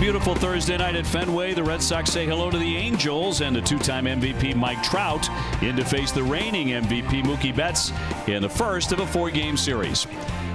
beautiful Thursday night at Fenway. The Red Sox say hello to the Angels and the two-time MVP Mike Trout in to face the reigning MVP Mookie Betts in the first of a four-game series.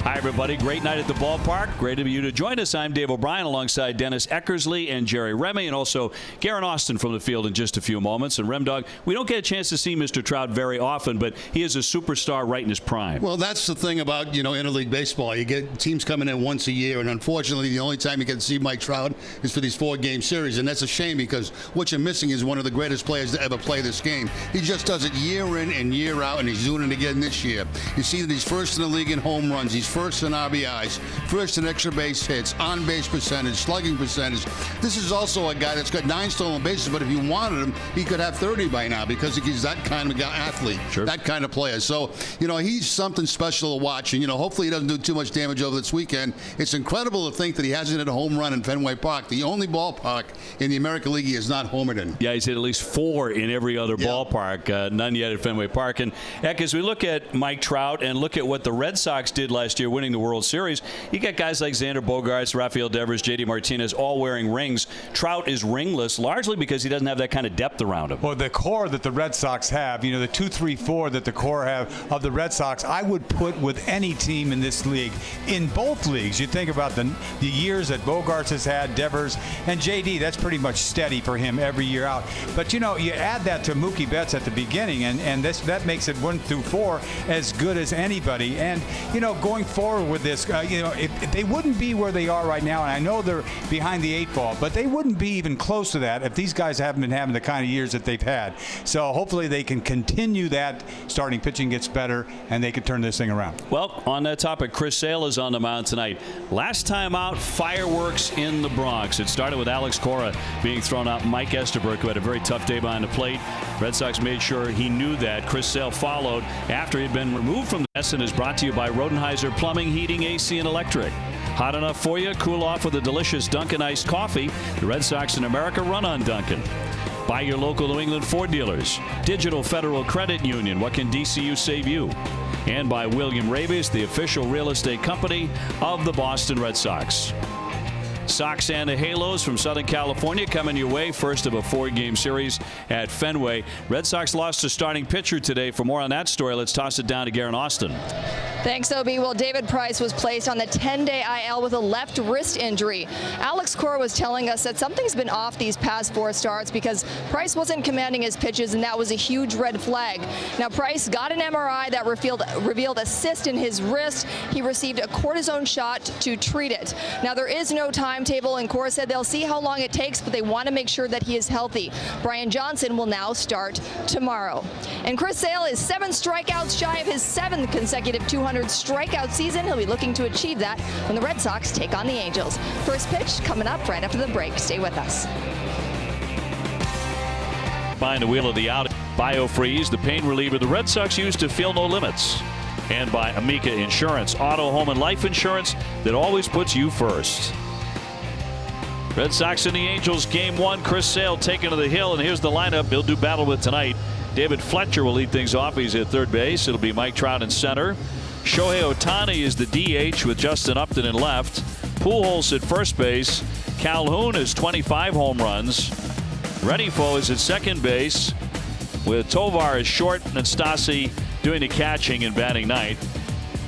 Hi, everybody. Great night at the ballpark. Great of you to join us. I'm Dave O'Brien alongside Dennis Eckersley and Jerry Remy, and also Garen Austin from the field in just a few moments. And Remdog, we don't get a chance to see Mr. Trout very often, but he is a superstar right in his prime. Well, that's the thing about, interleague baseball. You get teams coming in once a year, and unfortunately, the only time you get to see Mike Trout is for these four-game series, and that's a shame because what you're missing is one of the greatest players to ever play this game. He just does it year in and year out, and he's doing it again this year. You see that he's first in the league in home runs. He's first in RBIs, first in extra base hits, on-base percentage, slugging percentage. This is also a guy that's got 9 stolen bases, but if you wanted him, he could have 30 by now because he's that kind of athlete, sure. That kind of player. So, he's something special to watch, and, hopefully he doesn't do too much damage over this weekend. It's incredible to think that he hasn't hit a home run in Fenway Park, the only ballpark in the American League he has not homered in. Yeah, he's hit at least 4 in every other ballpark, none yet at Fenway Park. And, heck, as we look at Mike Trout and look at what the Red Sox did last year, winning the World Series, you got guys like Xander Bogaerts, Rafael Devers, J.D. Martinez, all wearing rings. Trout is ringless largely because he doesn't have that kind of depth around him. Well, the core that the Red Sox have, the 2, 3, 4 that the core have of the Red Sox, I would put with any team in this league. In both leagues, you think about the years that Bogaerts has had, Devers, and J.D., that's pretty much steady for him every year out. But, you add that to Mookie Betts at the beginning, and that makes it 1 through 4 as good as anybody. And, going forward with this, if they wouldn't be where they are right now, and I know they're behind the 8 ball, but they wouldn't be even close to that if these guys haven't been having the kind of years that they've had. So hopefully they can continue that. Starting pitching gets better, and they can turn this thing around. Well, on that topic, Chris Sale is on the mound tonight. Last time out, fireworks in the Bronx. It started with Alex Cora being thrown out. Mike Esterberg, who had a very tough day behind the plate. Red Sox made sure he knew that. Chris Sale followed after he had been removed from the lesson. Is brought to you by Rodenheiser Plumbing, Heating, AC, and Electric. Hot enough for you? Cool off with a delicious Dunkin' iced coffee. The Red Sox in America run on Dunkin'. By your local New England Ford dealers. Digital Federal Credit Union. What can DCU save you? And by William Rabies, the official real estate company of the Boston Red Sox. Sox and the Halos from Southern California coming your way. First of a 4-game series at Fenway. Red Sox lost a starting pitcher today. For more on that story, let's toss it down to Garen Austin. Thanks, OB. Well, David Price was placed on the 10-day IL with a left wrist injury. Alex Cora was telling us that something's been off these past 4 starts because Price wasn't commanding his pitches, and that was a huge red flag. Now, Price got an MRI that revealed a cyst in his wrist. He received a cortisone shot to treat it. Now, there is no timetable, and Cora said they'll see how long it takes, but they want to make sure that he is healthy. Brian Johnson will now start tomorrow. And Chris Sale is 7 strikeouts shy of his 7th consecutive 200 strikeout season. He'll be looking to achieve that when the Red Sox take on the Angels. First pitch coming up right after the break. Stay with us. Behind the wheel of the out, BioFreeze, the pain reliever the Red Sox use to feel no limits. And by Amica Insurance, auto, home, and life insurance that always puts you first. Red Sox and the Angels, game 1. Chris Sale taken to the hill, and here's the lineup he'll do battle with tonight. David Fletcher will lead things off. He's at third base. It'll be Mike Trout in center. Shohei Ohtani is the DH with Justin Upton in left. Pujols at first base. Calhoun has 25 home runs. Renifo is at second base with Tovar as short and Stasi doing the catching and batting ninth.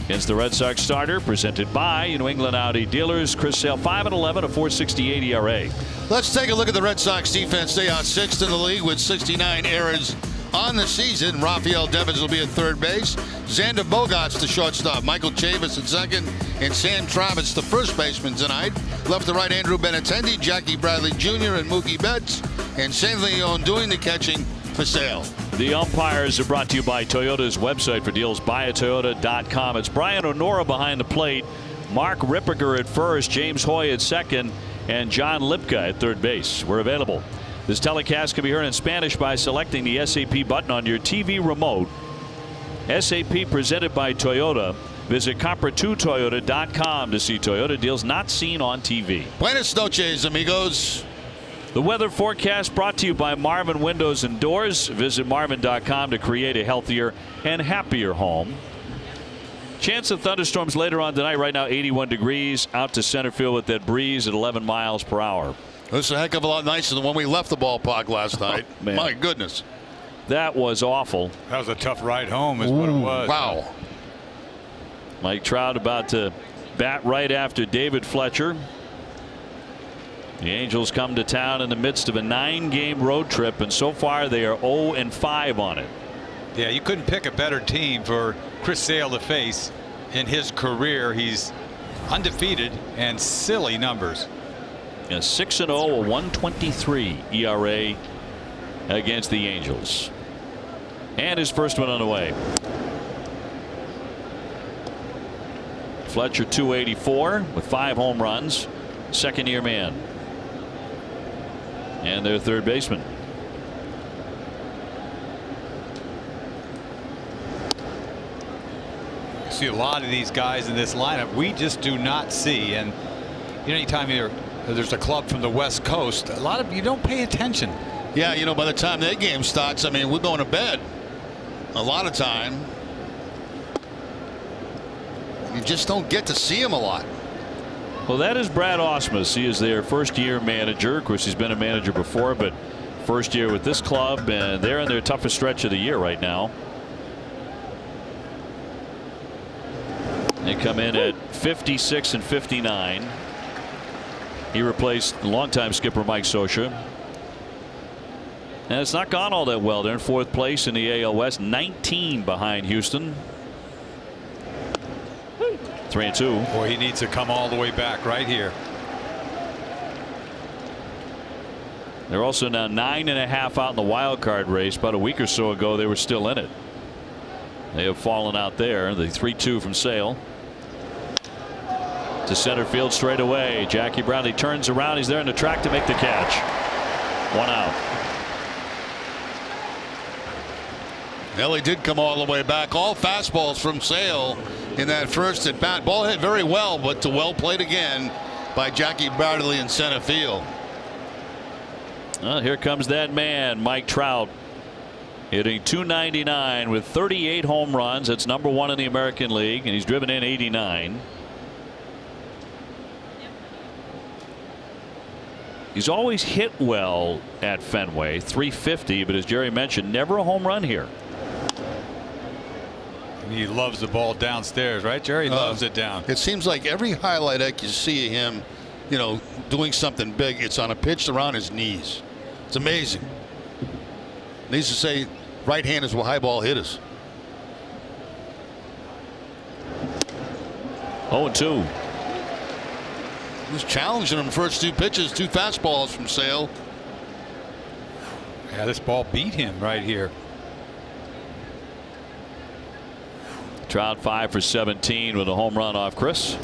Against the Red Sox starter, presented by New England Audi dealers. Chris Sale 5-11, a 4.68 ERA. Let's take a look at the Red Sox defense. They are 6th in the league with 69 errors on the season. Rafael Devers will be at third base. Xander Bogaerts, the shortstop. Michael Chavis at second. And Sam Travis, the first baseman tonight. Left to right, Andrew Benintendi, Jackie Bradley Jr., and Mookie Betts. And San Leon doing the catching for Sale. The umpires are brought to you by Toyota's website for deals, buyatoyota.com. It's Brian O'Nora behind the plate. Mark Ripperger at first, James Hoy at second, and John Lipka at third base. We're available. This telecast can be heard in Spanish by selecting the SAP button on your TV remote. SAP presented by Toyota. Visit Compra2Toyota.com to see Toyota deals not seen on TV. Buenas noches, amigos. The weather forecast brought to you by Marvin Windows and Doors. Visit Marvin.com to create a healthier and happier home. Chance of thunderstorms later on tonight. Right now 81 degrees. Out to center field with that breeze at 11 miles per hour. This is a heck of a lot nicer than when we left the ballpark last night. Man. My goodness. That was awful. That was a tough ride home, is what it was. Wow. Mike Trout about to bat right after David Fletcher. The Angels come to town in the midst of a 9-game road trip, and so far they are 0-5 on it. Yeah, you couldn't pick a better team for Chris Sale to face in his career. He's undefeated and silly numbers. A 6-0, a 1.23 ERA against the Angels. And his first one on the way. Fletcher 284 with 5 home runs. Second-year man. And their third baseman. You see a lot of these guys in this lineup we just do not see. And you know, anytime there's a club from the West Coast, a lot of you don't pay attention. Yeah, you know, by the time that game starts, I mean, we're going to bed. A lot of time. You just don't get to see him a lot. Well, that is Brad Ausmus. He is their first-year manager. Of course, he's been a manager before, but first year with this club, and they're in their toughest stretch of the year right now. They come in at 56 and 59. He replaced longtime skipper Mike Scioscia. And it's not gone all that well. They're in 4th place in the AL West, 19 behind Houston. 3-2. Boy, he needs to come all the way back right here. They're also now 9.5 out in the wild card race. About a week or so ago, they were still in it. They have fallen out there. The 3-2 from Sale. To center field straight away. Jackie Brown, he turns around. He's there in the track to make the catch. 1 out. Ellie did come all the way back. All fastballs from Sale in that first at bat. Ball hit very well, but well played again by Jackie Bradley in center field. Well, here comes that man, Mike Trout, hitting .299 with 38 home runs. That's number 1 in the American League, and he's driven in 89. He's always hit well at Fenway, .350, but as Jerry mentioned, never a home run here. He loves the ball downstairs, right, Jerry? He loves it down. It seems like every highlight you see of him, you know, doing something big, it's on a pitch around his knees. It's amazing. Needs to say right-handers were high ball hitters. 0-2. He was challenging him first 2 pitches, 2 fastballs from Sale. Yeah, this ball beat him right here. Trout 5 for 17 with a home run off Chris.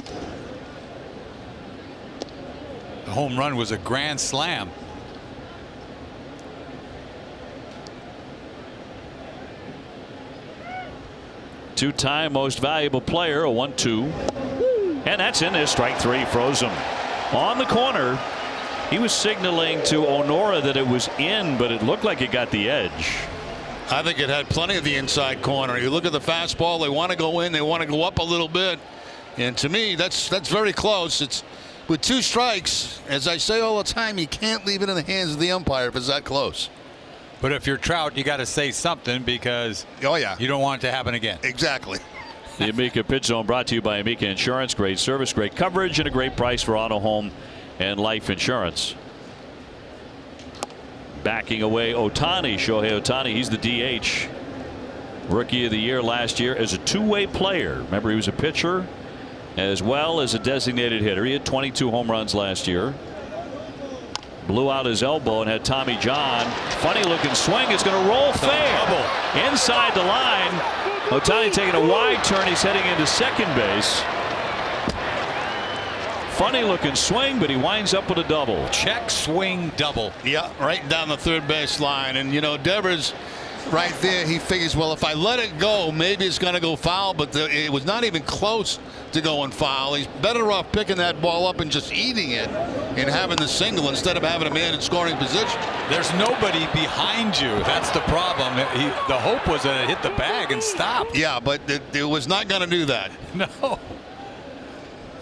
The home run was a grand slam. Two-time most valuable player, a 1-2. And that's in there. Strike 3, froze him. On the corner, he was signaling to Onora that it was in, but it looked like it got the edge. I think it had plenty of the inside corner. You look at the fastball, they want to go in, they want to go up a little bit. And to me, that's very close. It's with 2 strikes, as I say all the time, you can't leave it in the hands of the umpire if it's that close. But if you're Trout, you got to say something because you don't want it to happen again. Exactly. The Amica Pitch Zone brought to you by Amica Insurance. Great service, great coverage, and a great price for auto, home, and life insurance. Backing away Ohtani, Shohei Ohtani. He's the DH. Rookie of the year last year as a two-way player. Remember, he was a pitcher as well as a designated hitter. He had 22 home runs last year. Blew out his elbow and had Tommy John. Funny looking swing. It's going to roll fair. Inside the line. Ohtani taking a wide turn. He's heading into second base. Funny looking swing, but he winds up with a double. Check swing double. Yeah, right down the third base line. And, you know, Devers right there, he figures, well, if I let it go, maybe it's going to go foul. But it was not even close to going foul. He's better off picking that ball up and just eating it and having the single instead of having a man in scoring position. There's nobody behind you. That's the problem. The hope was that it hit the bag and stopped. Yeah, but it was not going to do that. No.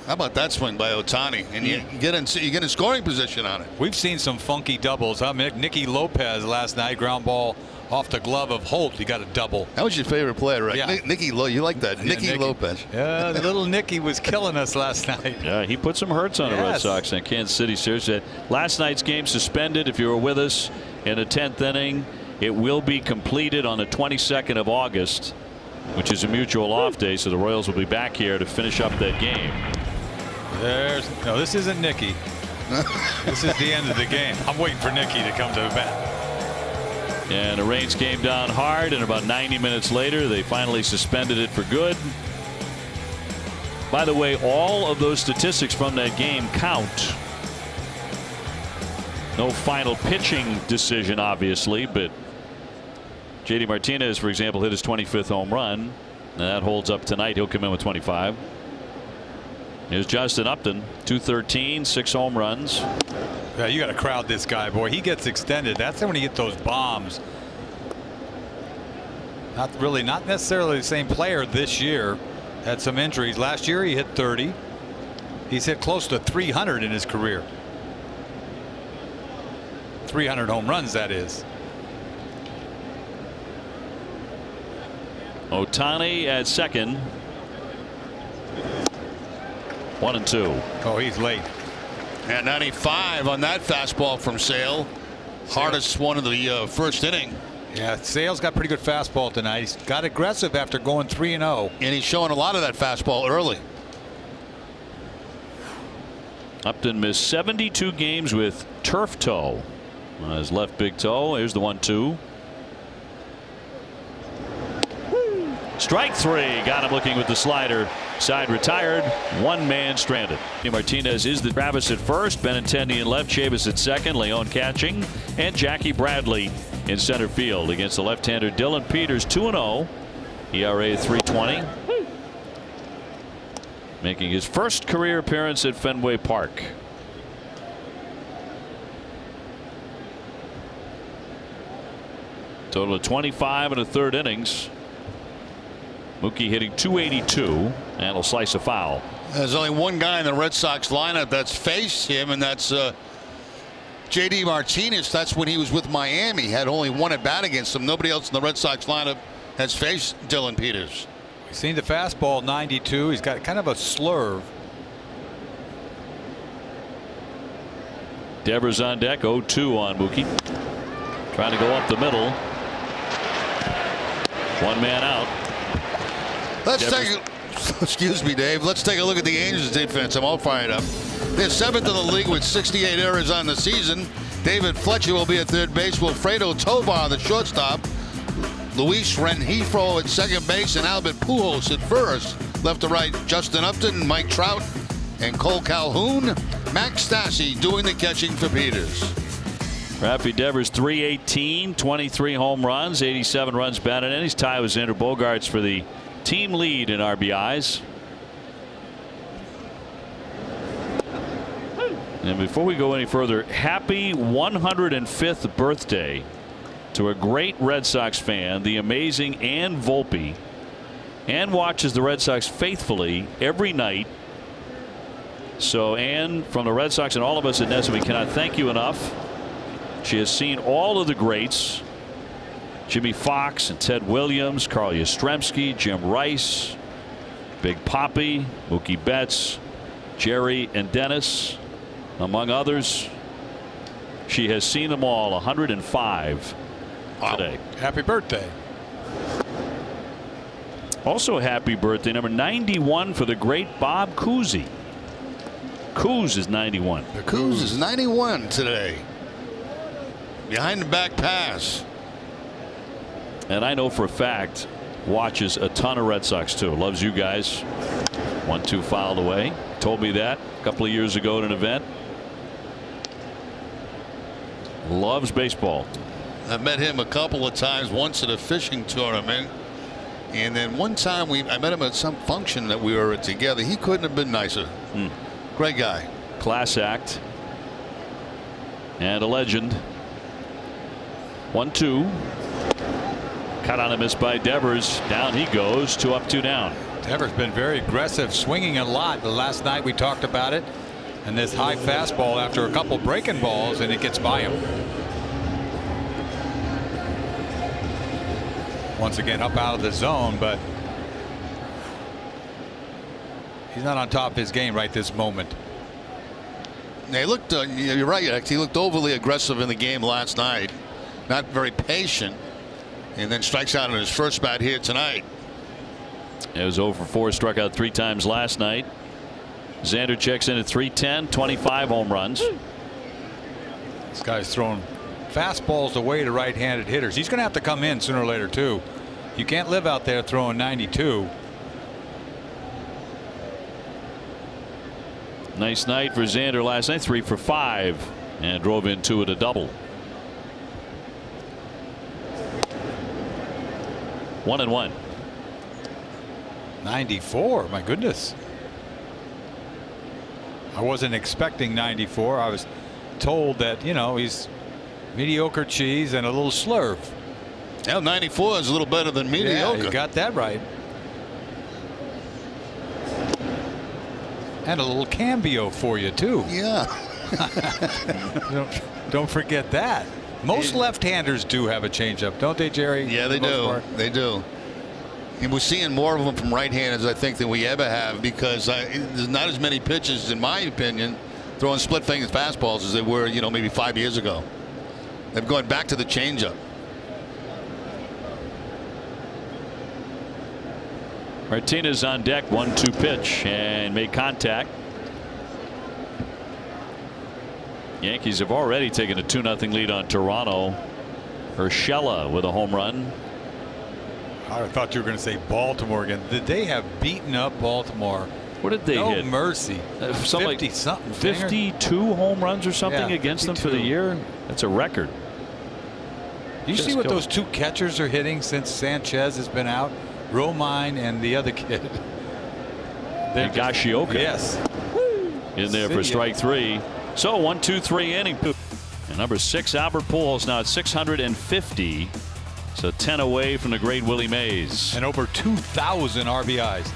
How about that swing by Ohtani? And you get in scoring position on it. We've seen some funky doubles. Nicky Lopez last night, ground ball off the glove of Holt. He got a double. That was your favorite player, right? Yeah. Nicky, you like that? Nicky Lopez. Yeah, little Nicky was killing us last night. Yeah, he put some hurts on the Red Sox in Kansas City series. Last night's game suspended. If you were with us in the 10th inning, it will be completed on the 22nd of August, which is a mutual off day. So the Royals will be back here to finish up that game. No, this isn't Nicky. This is the end of the game. I'm waiting for Nicky to come to the bat. And the rains came down hard, and about 90 minutes later, they finally suspended it for good. By the way, all of those statistics from that game count. No final pitching decision, obviously, but JD Martinez, for example, hit his 25th home run, and that holds up tonight. He'll come in with 25. Here's Justin Upton, 213, 6 home runs. Yeah, you got to crowd this guy, boy. He gets extended. That's when he gets those bombs. Not necessarily the same player this year. Had some injuries. Last year he hit 30. He's hit close to 300 in his career. 300 home runs, that is. Ohtani at second. 1-2. Oh, he's late. And 95 on that fastball from Sale. Hardest one of the first inning. Yeah, Sale's got pretty good fastball tonight. He's got aggressive after going 3-0. And he's showing a lot of that fastball early. Upton missed 72 games with turf toe on his left big toe. Here's the 1-2. Strike three. Got him looking with the slider. Side retired. One man stranded. Martinez is the Travis at first. Benintendi in left. Chavis at second. Leon catching. And Jackie Bradley in center field against the left-hander Dylan Peters. 2-0. ERA 3.20. Making his first career appearance at Fenway Park. Total of 25 and a third innings. Mookie hitting .282 and will slice a foul. There's only one guy in the Red Sox lineup that's faced him, and that's JD Martinez. That's when he was with Miami. Had only one at bat against him. Nobody else in the Red Sox lineup has faced Dylan Peters. We've seen the fastball 92. He's got kind of a slurve. Devers on deck. 0-2 on Mookie. Trying to go up the middle. One man out. Let's take excuse me, Dave. Let's take a look at the Angels defense. I'm all fired up. They're 7th in the league with 68 errors on the season. David Fletcher will be at third base. Wilfredo Tovar, the shortstop. Luis Rengifo at second base, and Albert Pujols at first. Left to right, Justin Upton, Mike Trout, and Cole Calhoun. Max Stassi doing the catching for Peters. Rafi Devers 318, 23 home runs, 87 runs batted in. He's tied with Xander Bogaerts for the team lead in RBIs. And before we go any further, happy 105th birthday to a great Red Sox fan, the amazing Ann Volpe. Ann watches the Red Sox faithfully every night. So Ann, from the Red Sox and all of us at NESN, we cannot thank you enough. She has seen all of the greats. Jimmy Fox and Ted Williams, Carl Yastrzemski, Jim Rice, Big Papi, Mookie Betts, Jerry and Dennis, among others. She has seen them all, 105 today. Happy birthday. Also happy birthday number 91 for the great Bob Cousy. Coos is 91. The Coos is 91 today. Behind the back pass. And I know for a fact watches a ton of Red Sox too. Loves you guys. 1-2 fouled away. Told me that a couple of years ago at an event. Loves baseball. I've met him a couple of times, once at a fishing tournament, and then one time I met him at some function that we were at together. He couldn't have been nicer. Great guy. Class act. And a legend. 1-2. Cut on a miss by Devers. Down he goes. 2 up, 2 down. Devers been very aggressive, swinging a lot. The last night we talked about it, and this high fastball after a couple breaking balls, and it gets by him. Once again up out of the zone, but he's not on top of his game right this moment. They looked, you're right, he looked overly aggressive in the game last night. Not very patient, and then strikes out on his first bat here tonight. It was 0 for 4, struck out 3 times last night. Xander checks in at 310, 25 home runs. This guy's throwing fastballs away to right-handed hitters. He's going to have to come in sooner or later too. You can't live out there throwing 92. Nice night for Xander last night, 3 for 5, and drove in 2 at a double. 1-1. 94, my goodness. I wasn't expecting 94. I was told that, you know, he's mediocre cheese and a little slurve. Now 94 is a little better than mediocre. Yeah, you got that right. And a little cambio for you too. Yeah. Don't forget that. Most left-handers do have a changeup, don't they, Jerry? Yeah, they do. They do. And we're seeing more of them from right-handers, I think, than we ever have, because there's not as many pitches, in my opinion, throwing split-fingered fastballs as they were, you know, maybe 5 years ago. They've gone back to the changeup. Martinez on deck, 1-2 pitch, and made contact. Yankees have already taken a 2-0 lead on Toronto. Urshela with a home run. I thought you were going to say Baltimore again. They have beaten up Baltimore. What did they hit? No mercy. 50-something. 52 home runs or something Yeah, against them 52. for the year. That's a record. You see what those 2 catchers are hitting since Sanchez has been out? Romine and the other kid. Higashioka. Yes. In there for strike 3. So 1-2-3 inning. And number 6, Albert Pujols, now at 650. So 10 away from the great Willie Mays. And over 2,000 RBIs.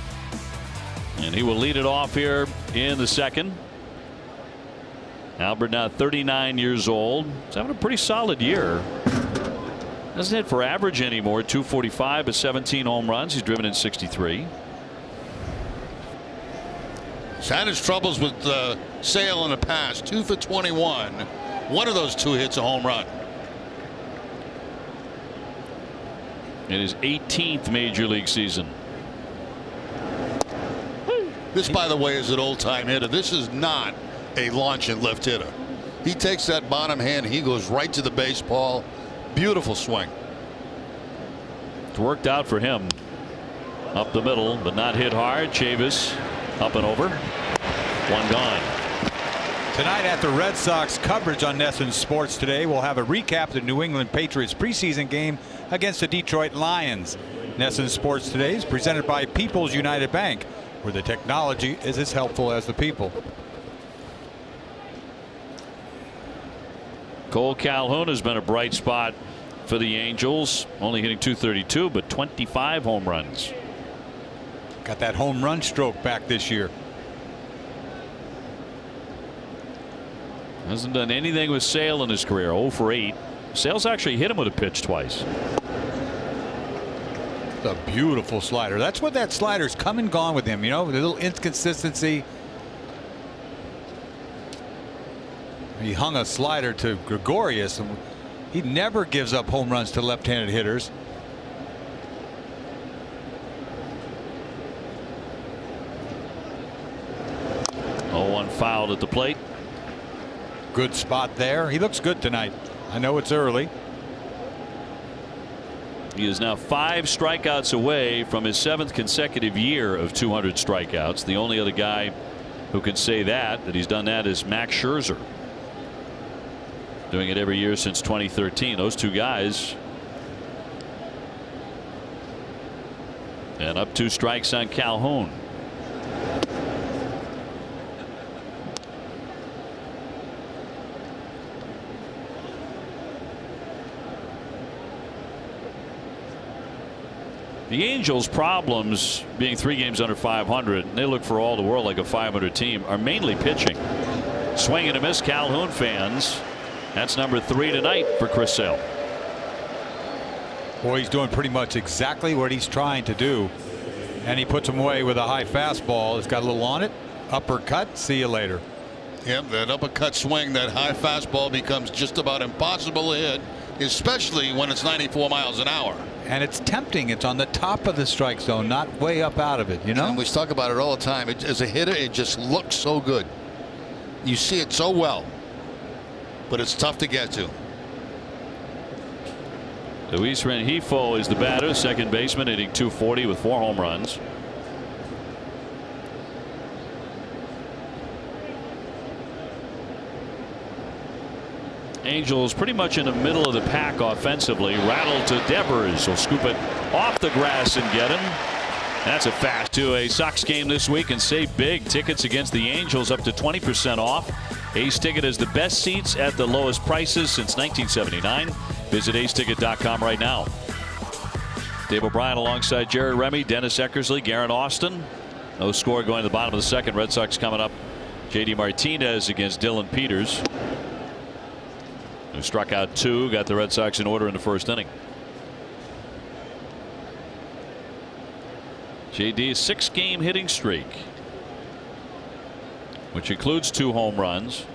And he will lead it off here in the second. Albert now 39 years old. He's having a pretty solid year. Doesn't hit for average anymore. 245 but 17 home runs. He's driven in 63. He's had his troubles with Sale in the past. 2 for 21. One of those 2 hits a home run. In his 18th major league season. This, by the way, is an old-time hitter. This is not a launching left hitter. He takes that bottom hand. He goes right to the baseball. Beautiful swing. It's worked out for him. Up the middle, but not hit hard. Chavis up and over. 1 gone. Tonight at the Red Sox coverage on NESN Sports Today, we'll have a recap of the New England Patriots preseason game against the Detroit Lions. NESN Sports Today is presented by People's United Bank, where the technology is as helpful as the people. Cole Calhoun has been a bright spot for the Angels, only hitting .232 but 25 home runs. Got that home run stroke back this year. Hasn't done anything with Sale in his career. 0 for 8. Sale's actually hit him with a pitch twice. It's a beautiful slider. That's what that slider's come and gone with him, you know, with a little inconsistency. He hung a slider to Gregorius, and he never gives up home runs to left-handed hitters. One fouled at the plate. Good spot there. He looks good tonight. I know it's early. He is now 5 strikeouts away from his 7th consecutive year of 200 strikeouts. The only other guy who can say that he's done that is Max Scherzer. Doing it every year since 2013. Those 2 guys. And up 2 strikes on Calhoun. The Angels' problems, being 3 games under 500, and they look for all the world like a 500 team, are mainly pitching. Swing and a miss, Calhoun fans. That's number 3 tonight for Chris Sale. Boy, he's doing pretty much exactly what he's trying to do. And he puts him away with a high fastball. It's got a little on it. Uppercut. See you later. Yep, that uppercut swing, that high fastball becomes just about impossible to hit, especially when it's 94 miles an hour. And it's tempting. It's on the top of the strike zone, not way up out of it, you know? And we talk about it all the time. As a hitter, it just looks so good. You see it so well, but it's tough to get to. Luis Rengifo is the batter, second baseman, hitting .240 with 4 home runs. Angels pretty much in the middle of the pack offensively. Rattled to Devers. He'll scoop it off the grass and get him. That's a fast to a Sox game this week and save big. Tickets against the Angels up to 20% off. Ace Ticket has the best seats at the lowest prices since 1979. Visit aceticket.com right now. Dave O'Brien alongside Jerry Remy, Dennis Eckersley, Garrett Austin. No score going to the bottom of the second. Red Sox coming up. JD Martinez against Dylan Peters, who struck out 2, got the Red Sox in order in the first inning. JD's 6-game hitting streak, which includes 2 home runs.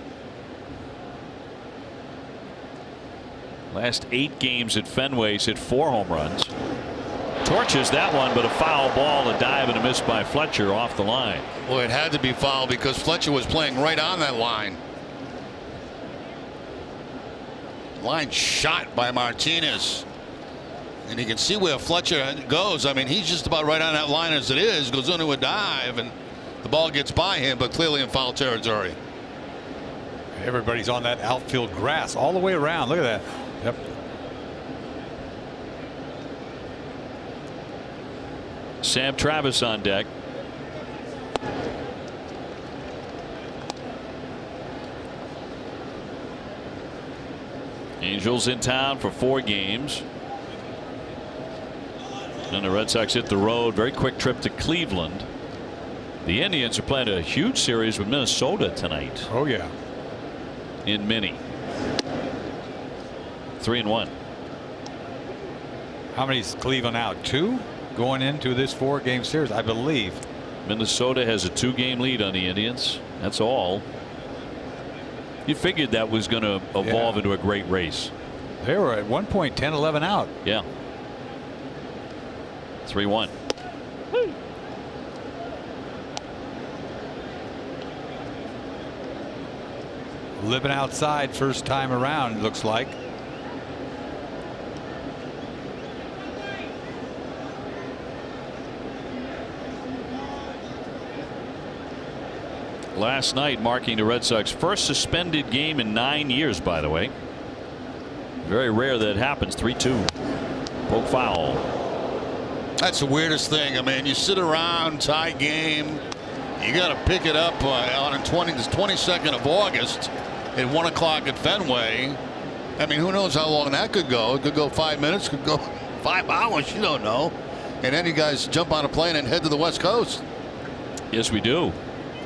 Last 8 games at Fenway, he's hit 4 home runs. Torches that one, but a foul ball, a dive and a miss by Fletcher off the line. Well, it had to be foul because Fletcher was playing right on that line. Line shot by Martinez. And you can see where Fletcher goes. I mean, he's just about right on that line as it is. Goes into a dive, and the ball gets by him, but clearly in foul territory. Everybody's on that outfield grass all the way around. Look at that. Yep. Sam Travis on deck. Angels in town for 4 games. And the Red Sox hit the road. Very quick trip to Cleveland. The Indians are playing a huge series with Minnesota tonight. Oh, yeah. In Minnie. 3-1. How many's Cleveland out? 2 going into this 4-game series, I believe. Minnesota has a 2-game lead on the Indians. That's all. You figured that was going to evolve into a great race. They were at one point 10-11 out. Yeah. 3-1. Living outside first time around, looks like. Last night marking the Red Sox first suspended game in 9 years, by the way. Very rare that happens. 3-2. Poke foul. That's the weirdest thing. I mean, you sit around, tie game. You got to pick it up on the 22nd of August at 1 o'clock at Fenway. I mean, who knows how long that could go? It could go 5 minutes, could go 5 hours. You don't know. And then you guys jump on a plane and head to the West Coast. Yes, we do.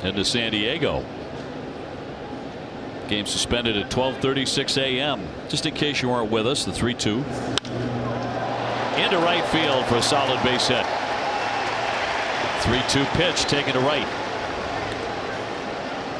Head to San Diego. Game suspended at 12:36 a.m. Just in case you weren't with us, the 3-2. Into right field for a solid base hit. 3-2 pitch taken to right.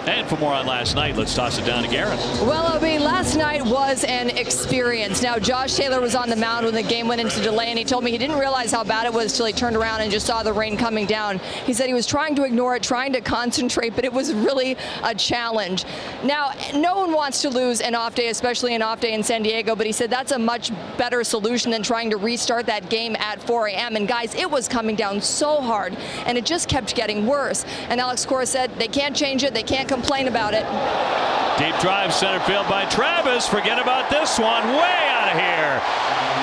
And for more on last night, let's toss it down to Garrett. Well, Obi, last night was an experience. Now, Josh Taylor was on the mound when the game went into delay, and he told me he didn't realize how bad it was till he turned around and just saw the rain coming down. He said he was trying to ignore it, trying to concentrate, but it was really a challenge. Now, no one wants to lose an off day, especially an off day in San Diego, but he said that's a much better solution than trying to restart that game at 4 a.m. And guys, it was coming down so hard, and it just kept getting worse. And Alex Cora said they can't change it, they can't complain about it. Deep drive center field by Travis. Forget about this one. Way out of here.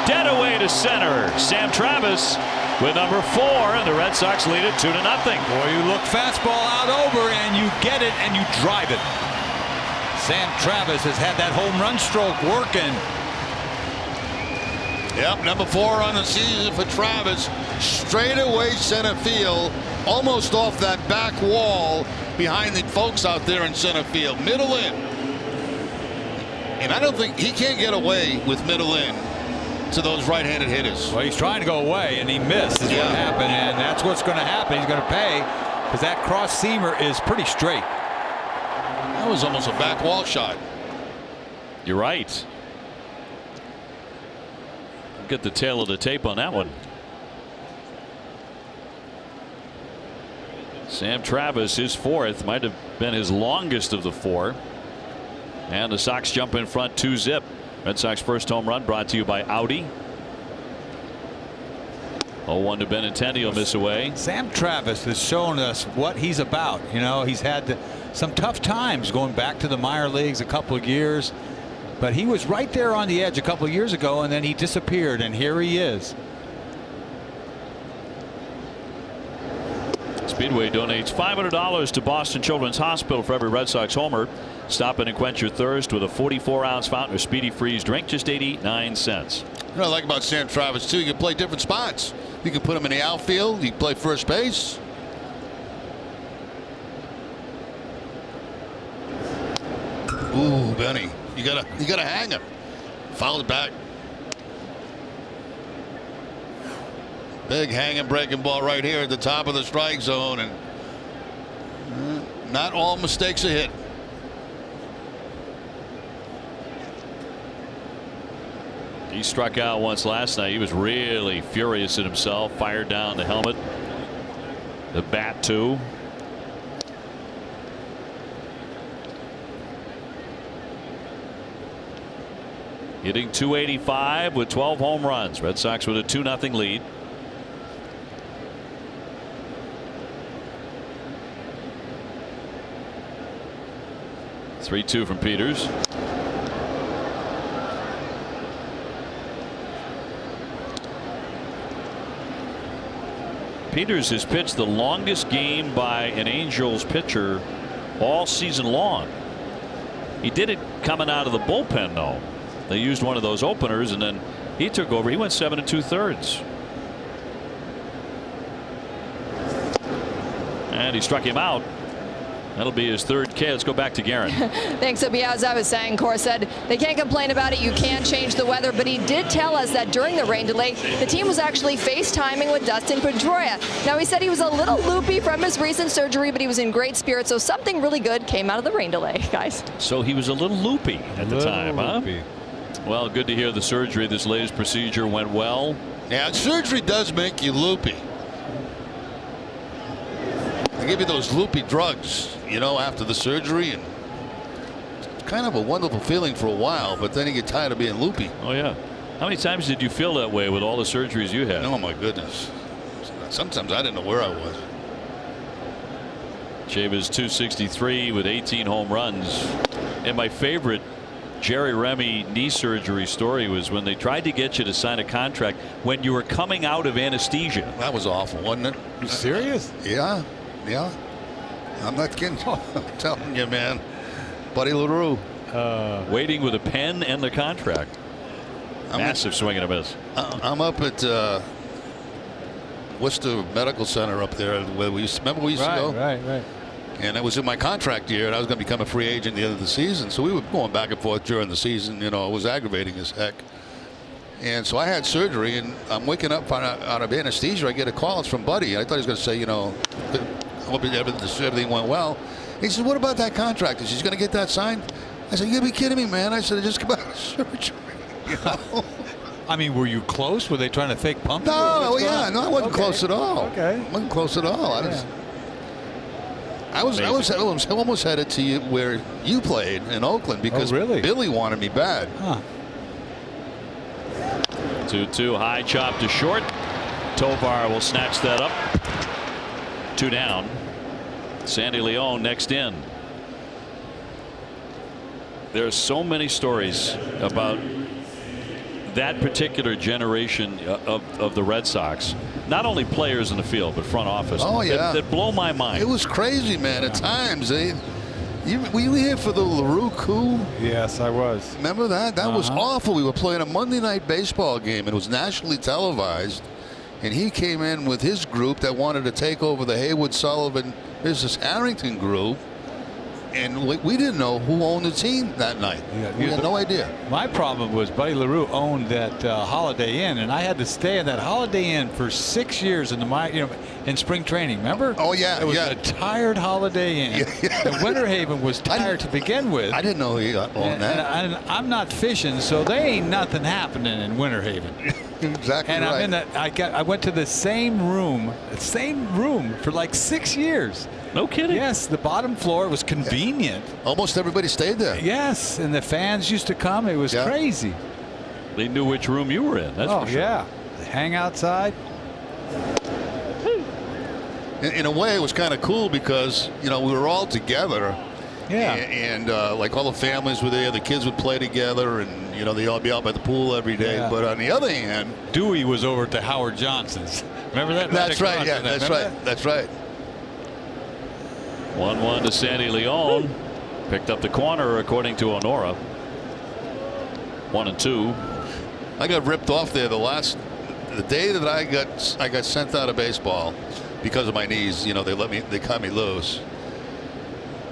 Dead away to center. Sam Travis with number 4, and the Red Sox lead it 2-0. Boy, you look fastball out over and you get it and you drive it. Sam Travis has had that home run stroke working. Yep, number 4 on the season for Travis. Straightaway center field, almost off that back wall behind the folks out there in center field. Middle in. And I don't think he can't get away with middle in to those right-handed hitters. Well, he's trying to go away, and he missed is what happened, and that's what's going to happen. He's going to pay because that cross seamer is pretty straight. That was almost a back wall shot. You're right. Get the tail of the tape on that one. Sam Travis, his 4th, might have been his longest of the 4. And the Sox jump in front 2-zip. Red Sox first home run brought to you by Audi. 0-1 to Benintendi, will miss away. Sam Travis has shown us what he's about. You know, he's had some tough times going back to the minor leagues a couple of years. But he was right there on the edge a couple of years ago, and then he disappeared, and here he is. Speedway donates $500 to Boston Children's Hospital for every Red Sox homer. Stop in and quench your thirst with a 44-ounce fountain or Speedy Freeze drink, just 89 cents. What I like about Sam Travis, too, you can play different spots. You can put him in the outfield. You can play first base. Ooh, Benny. You gotta hang him. Foul it back. Big hanging breaking ball right here at the top of the strike zone, and not all mistakes a hit. He struck out once last night. He was really furious at himself. Fired down the helmet. The bat too. Hitting .285 with 12 home runs. Red Sox with a 2-0 lead. Three-two from Peters. Peters has pitched the longest game by an Angels pitcher all season long. He did it coming out of the bullpen, though. They used one of those openers, and then he took over. He went 7 2/3. And he struck him out. That'll be his 3rd K. Let's go back to Garen. Thanks, Obie. As I was saying, Cor said they can't complain about it. You can't change the weather. But he did tell us that during the rain delay, the team was actually FaceTiming with Dustin Pedroia. Now, he said he was a little loopy from his recent surgery, but he was in great spirits. So something really good came out of the rain delay, guys. So he was a little loopy at the time, huh? Well, good to hear the surgery. This latest procedure went well. Yeah, surgery does make you loopy. They give you those loopy drugs, you know, after the surgery, and it's kind of a wonderful feeling for a while, but then you get tired of being loopy. Oh, yeah. How many times did you feel that way with all the surgeries you had? Oh, my goodness. Sometimes I didn't know where I was. Chavis .263 with 18 home runs. And my favorite Jerry Remy knee surgery story was when they tried to get you to sign a contract when you were coming out of anesthesia. That was awful, wasn't it? You serious? Yeah. Yeah. I'm not kidding. I'm telling you, man. Buddy LaRue. Waiting with a pen and the contract. Massive swing and a miss. I'm up at Worcester Medical Center up there where we used to, remember we used to go? Right. And it was in my contract year, and I was going to become a free agent at the end of the season. So we were going back and forth during the season. You know, it was aggravating as heck. And so I had surgery, and I'm waking up out of anesthesia. I get a call. It's from Buddy. I thought he was going to say, you know, I hope everything went well. He said, what about that contract? Is he going to get that signed? I said, you got to be kidding me, man. I said, I just come out of surgery. You know? I mean, were you close? Were they trying to fake pump? No, I wasn't close at all. Okay. I wasn't close at all. I was almost headed to you where you played in Oakland because Billy wanted me bad. Huh. 2-2, high chop to short. Tovar will snatch that up. 2 down. Sandy Leon next in. There's so many stories about that particular generation of the Red Sox. Not only players in the field, but front office. Oh, yeah. That blow my mind. It was crazy, man. At times, you Were you here for the LaRue coup? Yes, I was. Remember that? That was awful. We were playing a Monday night baseball game. It was nationally televised. And he came in with his group that wanted to take over the Haywood Sullivan Business Arrington group. And we didn't know who owned the team that night. We had no idea. My problem was Buddy LaRue owned that Holiday Inn, and I had to stay in that Holiday Inn for 6 years in spring training. Remember? Oh, yeah. It was a tired Holiday Inn. And Winter Haven was tired to begin with. I didn't know he owned that. And I'm not fishing, so there ain't nothing happening in Winter Haven. Exactly and right. I'm in that. I went to the same room for like 6 years. No kidding. Yes, the bottom floor was convenient. Almost everybody stayed there. Yes, and the fans used to come. It was crazy. They knew which room you were in. That's for sure. Yeah, hang outside. In a way, it was kind of cool because we were all together. Yeah. And like all the families were there, the kids would play together, and they all be out by the pool every day. Yeah. But on the other hand, Dewey was over at the Howard Johnson's. Remember that? That's right. Yeah, that's right. That's right. 1-1 to Sandy Leon. Picked up the corner according to Honora. 1-2. I got ripped off there the day that I got sent out of baseball because of my knees. They cut me loose.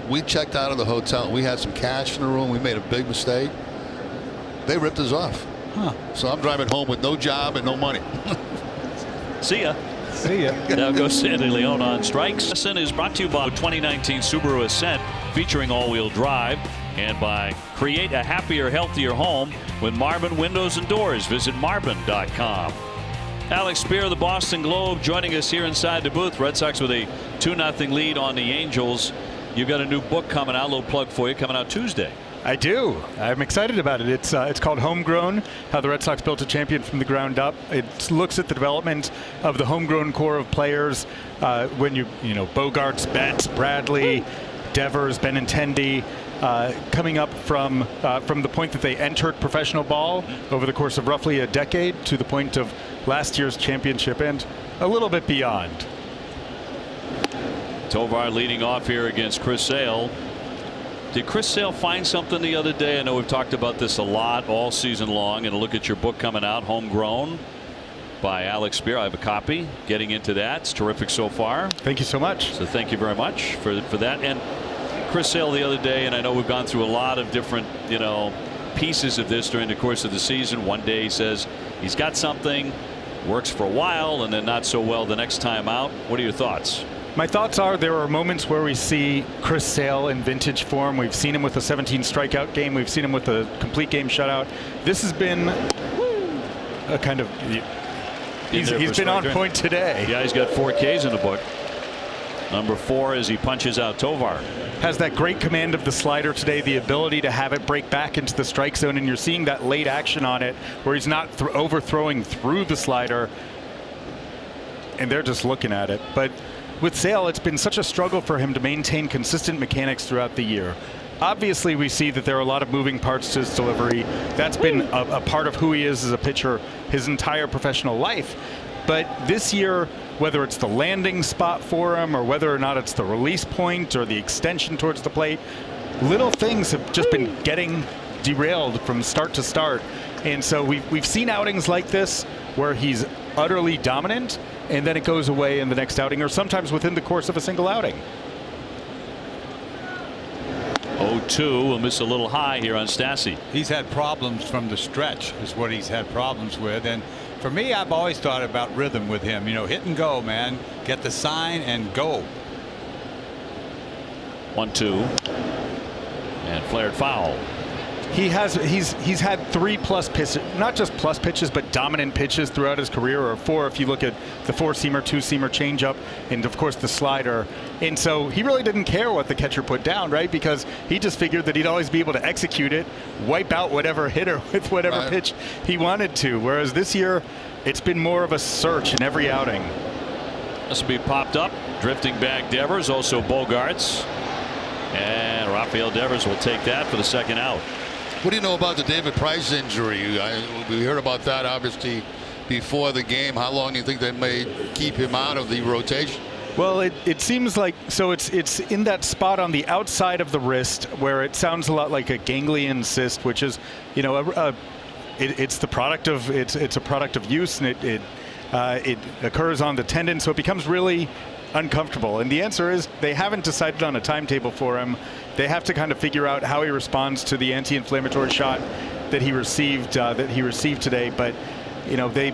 We checked out of the hotel. We had some cash in the room. We made a big mistake. They ripped us off. So I'm driving home with no job and no money. See ya. See ya. Now goes Sandy Leon on strikes. This is brought to you by 2019 Subaru Ascent, featuring all-wheel drive, and by Create a Happier, Healthier Home with Marvin Windows and Doors. Visit marvin.com. Alex Spear of the Boston Globe joining us here inside the booth. Red Sox with a 2-0 lead on the Angels. You've got a new book coming out, a little plug for you, coming out Tuesday. I do. I'm excited about it. It's called Homegrown, How the Red Sox Built a Champion from the Ground Up. It looks at the development of the homegrown core of players when Bogaerts, Betts, Bradley, Devers, Benintendi, coming up from the point that they entered professional ball over the course of roughly a decade to the point of last year's championship and a little bit beyond. Tovar leading off here against Chris Sale. Did Chris Sale find something the other day? I know we've talked about this a lot all season long, and look at your book coming out, Homegrown, by Alex Spear. I have a copy. Getting into that. It's terrific so far. Thank you so much. So thank you very much for that. And Chris Sale the other day, and I know we've gone through a lot of different pieces of this during the course of the season. One day he says he's got something, works for a while, and then not so well the next time out. What are your thoughts? My thoughts are there are moments where we see Chris Sale in vintage form. We've seen him with a 17 strikeout game. We've seen him with a complete game shutout. This has been a kind of he's been on point today. Yeah, he's got 4 Ks in the book. Number 4 as he punches out Tovar. Has that great command of the slider today, the ability to have it break back into the strike zone, and you're seeing that late action on it where he's not overthrowing through the slider, and they're just looking at it. But with Sale, it's been such a struggle for him to maintain consistent mechanics throughout the year. Obviously, we see that there are a lot of moving parts to his delivery. That's been a part of who he is as a pitcher his entire professional life. But this year, whether it's the landing spot for him or whether or not it's the release point or the extension towards the plate, little things have just been getting derailed from start to start. And so we've seen outings like this where he's utterly dominant, and then it goes away in the next outing, or sometimes within the course of a single outing. 0-2 will miss a little high here on Stassi. He's had problems from the stretch is what he's had problems with. And for me, I've always thought about rhythm with him. Hit and go, man. Get the sign and go. 1-2 and flared foul. He's had 3+ pitches, not just plus pitches, but dominant pitches throughout his career, or 4 if you look at the 4-seamer, 2-seamer changeup, and of course the slider. And so he really didn't care what the catcher put down, right? Because he just figured that he'd always be able to execute it, wipe out whatever hitter with whatever pitch he wanted to. Whereas this year, it's been more of a search in every outing. This will be popped up, drifting back Devers, also Bogaerts, and Rafael Devers will take that for the second out. What do you know about the David Price injury? We heard about that obviously before the game. How long do you think they may keep him out of the rotation? Well, it seems like, so it's in that spot on the outside of the wrist where it sounds a lot like a ganglion cyst, which is, you know, it's the product of it's a product of use, and it occurs on the tendon, so it becomes really uncomfortable. And the answer is they haven't decided on a timetable for him. They have to kind of figure out how he responds to the anti-inflammatory shot that he received today. But you know, they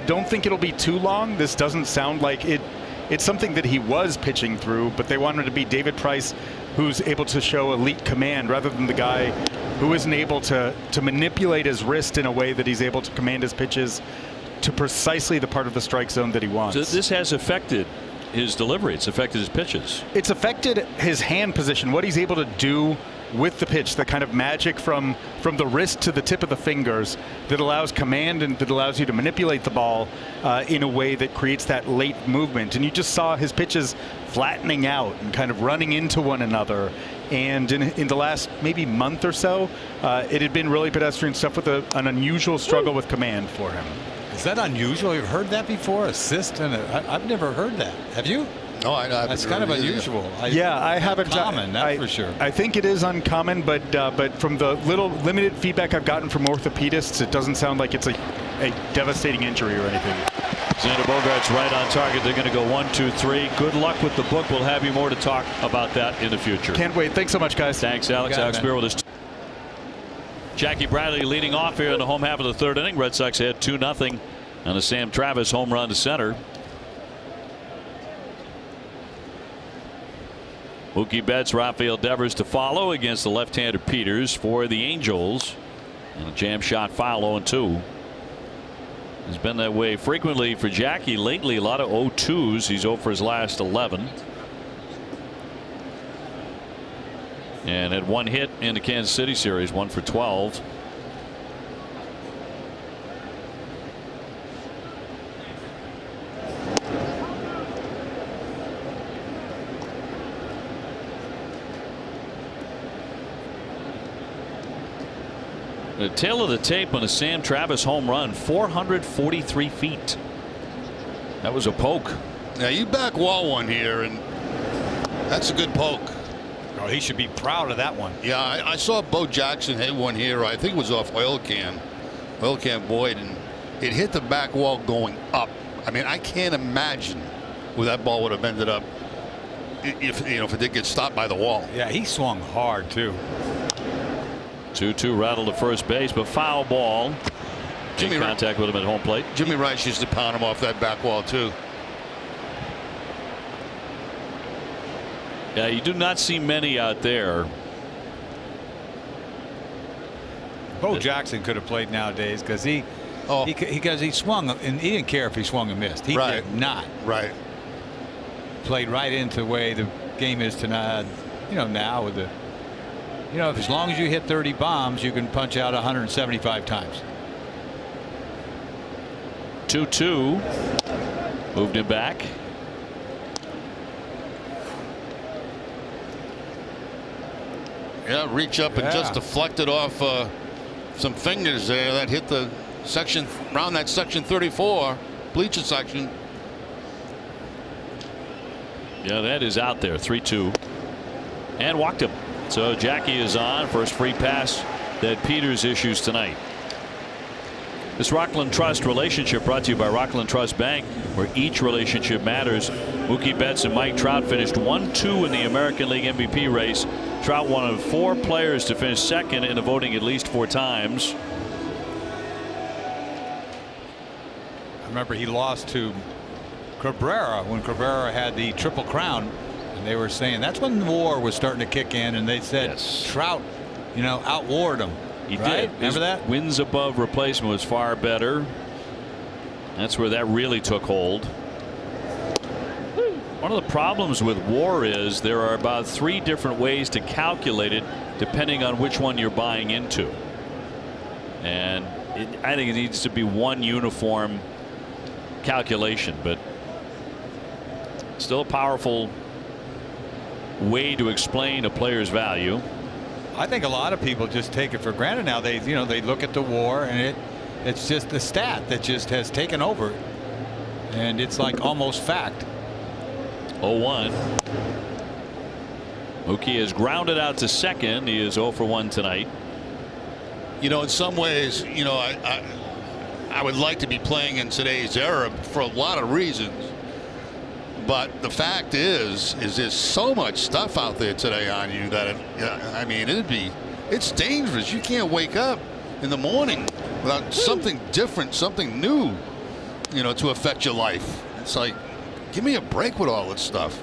don't think it'll be too long. This doesn't sound like it. It's something that he was pitching through, but they want him to be David Price, who's able to show elite command, rather than the guy who isn't able to manipulate his wrist in a way that he's able to command his pitches to precisely the part of the strike zone that he wants. So this has affected his delivery. It's affected his pitches. It's affected his hand position, what he's able to do with the pitch, the kind of magic from the wrist to the tip of the fingers that allows command and that allows you to manipulate the ball in a way that creates that late movement. And you just saw his pitches flattening out and kind of running into one another. And in the last maybe month or so, it had been really pedestrian stuff with an unusual struggle with command for him. Is that unusual? You've heard that before? Assist? I've never heard that. Have you? No, I haven't. That's kind of unusual. Yeah, I haven't. Common, that's for sure. I think it is uncommon, but from the little limited feedback I've gotten from orthopedists, it doesn't sound like it's a devastating injury or anything. Xander Bogaerts right on target. They're going to go 1, 2, 3. Good luck with the book. We'll have you more to talk about that in the future. Can't wait. Thanks so much, guys. Thanks, Alex. Alex Speier with us. Jackie Bradley leading off here in the home half of the third inning. Red Sox had 2-0 on a Sam Travis home run to center. Mookie Betts, Rafael Devers to follow against the left-hander Peters for the Angels. And a jam shot foul, 0-2. Has been that way frequently for Jackie lately. A lot of 0-2s. He's 0 for his last 11. And had one hit in the Kansas City series, 1 for 12. The tail of the tape on a Sam Travis home run, 443 feet. That was a poke. Now you back wall one here, and that's a good poke. Oh, he should be proud of that one. Yeah, I saw Bo Jackson hit one here. I think it was off Oil Can Boyd, and it hit the back wall going up. I mean, I can't imagine where that ball would have ended up if it did get stopped by the wall. Yeah, he swung hard too. 2-2 rattle to first base, but foul ball. Jimmy contact with him at home plate. Jimmy Rice used to pound him off that back wall too. Yeah, you do not see many out there. Bo Jackson could have played nowadays because he swung and he didn't care if he swung and missed. He did not. Right. Played right into the way the game is tonight. Now with the. As long as you hit 30 bombs, you can punch out 175 times. 2-2. Moved him back. Yeah, reach up and just deflected off some fingers there. That hit the section around that section 34 bleacher section. Yeah, that is out there. 3-2. And walked him. So Jackie is on. First free pass that Peters issues tonight. This Rockland Trust relationship brought to you by Rockland Trust Bank, where each relationship matters. Mookie Betts and Mike Trout finished 1-2 in the American League MVP race. Trout one of 4 players to finish second in the voting at least 4 times. I remember he lost to Cabrera when Cabrera had the Triple Crown. They were saying that's when the WAR was starting to kick in, and they said Trout, outwarred him. He right? did. Remember that? Wins above replacement was far better. That's where that really took hold. One of the problems with WAR is there are about 3 different ways to calculate it depending on which one you're buying into. And I think it needs to be one uniform calculation, but still a powerful way to explain a player's value. I think a lot of people just take it for granted now. They look at the WAR and it's just the stat that just has taken over, and it's like almost fact. 0-1. Mookie is grounded out to second. He is 0 for 1 tonight. You know, in some ways, you know, I would like to be playing in today's era for a lot of reasons. But the fact is there's so much stuff out there today on you that I mean, it's dangerous. You can't wake up in the morning without something different, something new, you know, to affect your life. It's like, give me a break with all this stuff.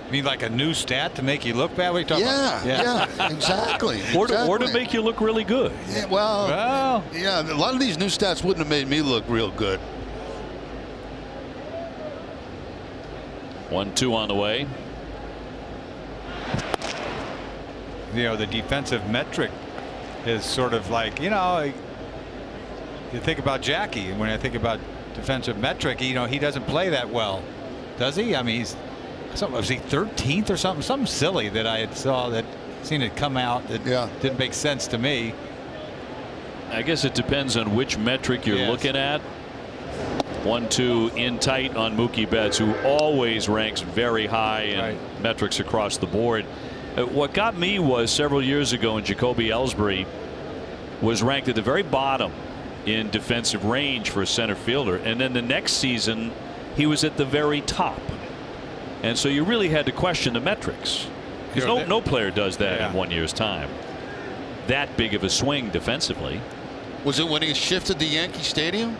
You mean like a new stat to make you look bad? What are you talking about? Yeah, exactly. Or to make you look really good. Yeah, well, yeah, a lot of these new stats wouldn't have made me look real good. 1-2 on the way. You know, the defensive metric is sort of like, you know, you think about Jackie, and when I think about defensive metric, you know, he doesn't play that well, does he? I mean, was he 13th or something? Something silly that I had seen it come out that didn't make sense to me. I guess it depends on which metric you're looking at. 1-2 in tight on Mookie Betts, who always ranks very high in metrics across the board. What got me was several years ago in Jacoby Ellsbury was ranked at the very bottom in defensive range for a center fielder, and then the next season he was at the very top, and so you really had to question the metrics, because no player does that in 1 year's time. That big of a swing defensively. Was it when he shifted to Yankee Stadium?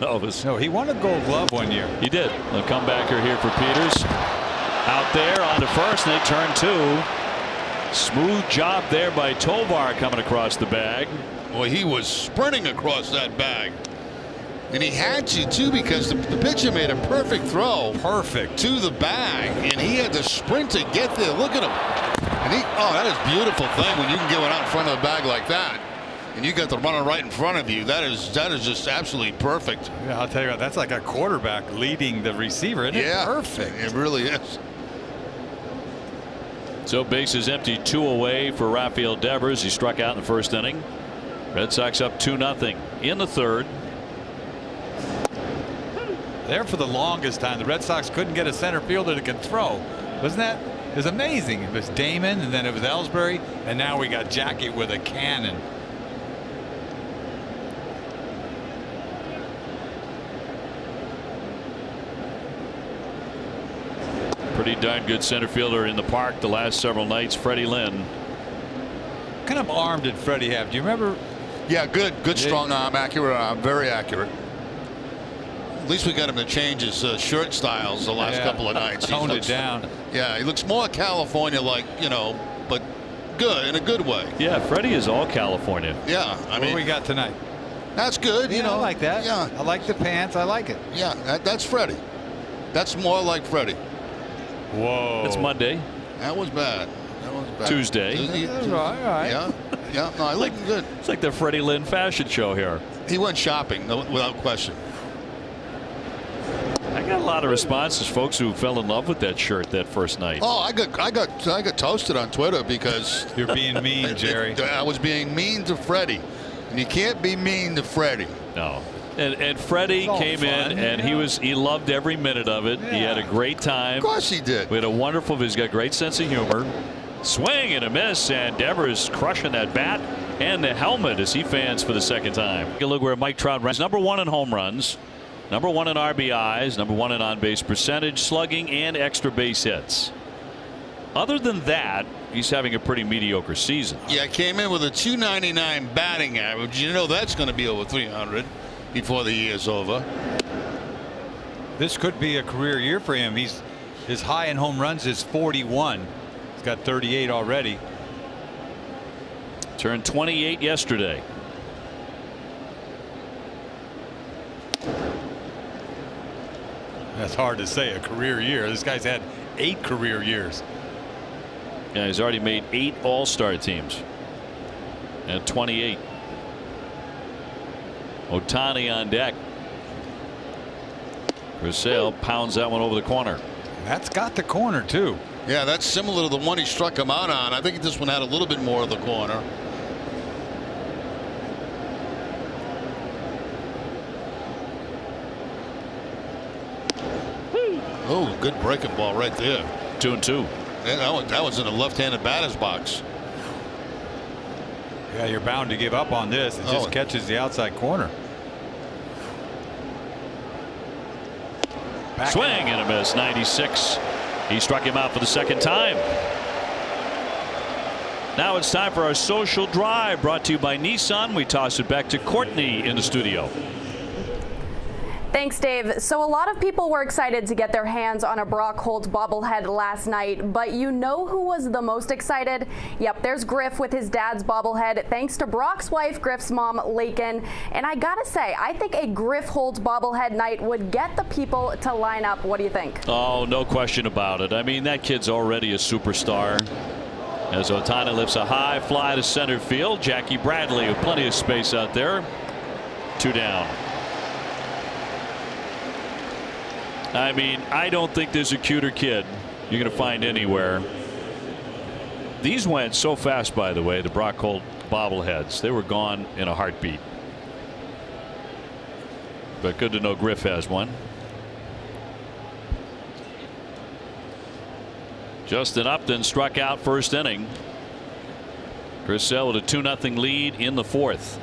No, he won a Gold Glove 1 year. He did. A comebacker here for Peters. Out there on to first, and they turn 2. Smooth job there by Tovar coming across the bag. Well, he was sprinting across that bag, and he had to too, because the pitcher made a perfect throw, to the bag, and he had to sprint to get there. Look at him, and that is a beautiful thing when you can get one out in front of the bag like that. And you got the runner right in front of you. That is just absolutely perfect. Yeah, I'll tell you what, that's like a quarterback leading the receiver. Isn't it perfect? It really is. So bases empty, 2 away for Rafael Devers. He struck out in the first inning. Red Sox up 2-0 in the third. There for the longest time, the Red Sox couldn't get a center fielder that could throw. Wasn't that? It was amazing. It was Damon, and then it was Ellsbury, and now we got Jackie with a cannon. Pretty darn good center fielder in the park the last several nights, Freddie Lynn. What kind of arm did Freddie have? Do you remember? Yeah, good strong arm, accurate arm, very accurate. At least we got him to change his shirt styles the last couple of nights. Toned it down. Yeah, he looks more California-like, you know, but good, in a good way. Yeah, Freddie is all California. Yeah, I mean, what we got tonight? That's good. You know, I like that. Yeah, I like the pants. I like it. Yeah, that's Freddie. That's more like Freddie. Whoa. It's Monday. That was bad. That was bad. Tuesday. All right. Yeah. No, I like him good. It's like the Freddie Lynn fashion show here. He went shopping, without question. I got a lot of responses, folks who fell in love with that shirt that first night. Oh, I got toasted on Twitter because you're being mean, Jerry. I was being mean to Freddie, and you can't be mean to Freddie. No. And Freddie came in, and he loved every minute of it. He had a great time. Of course he did. We had a wonderful. He's got a great sense of humor. Swing and a miss, and Devers crushing that bat and the helmet as he fans for the second time. Take a look where Mike Trout ranks. Number 1 in home runs, number 1 in RBIs, number 1 in on-base percentage, slugging, and extra base hits. Other than that, he's having a pretty mediocre season. Yeah, came in with a .299 batting average. You know that's going to be over 300 before the year's over. This could be a career year for him. His high in home runs is 41. He's got 38 already. Turned 28 yesterday. That's hard to say, a career year. This guy's had 8 career years. Yeah, he's already made 8 All-Star teams. And 28. Ohtani on deck. Grissel pounds that one over the corner. That's got the corner too. Yeah, that's similar to the one he struck him out on. I think this one had a little bit more of the corner. Oh, good breaking ball right there. 2-2. Yeah, that was in a left-handed batter's box. Yeah, you're bound to give up on this. It just catches the outside corner. Swing and a miss. 96. He struck him out for the second time. Now it's time for our social drive, brought to you by Nissan. We toss it back to Courtney in the studio. Thanks, Dave. So a lot of people were excited to get their hands on a Brock Holt bobblehead last night, but you know who was the most excited? Yep, there's Griff with his dad's bobblehead, thanks to Brock's wife, Griff's mom, Laken. And I gotta say, I think a Griff Holt bobblehead night would get the people to line up. What do you think? Oh, no question about it. I mean, that kid's already a superstar. As Ohtani lifts a high fly to center field, Jackie Bradley with plenty of space out there. 2 down. I mean, I don't think there's a cuter kid you're going to find anywhere. These went so fast, by the way, the Brock Holt bobbleheads. They were gone in a heartbeat. But good to know Griff has one. Justin Upton struck out first inning. Chris Sale with a 2-0 lead in the 4th.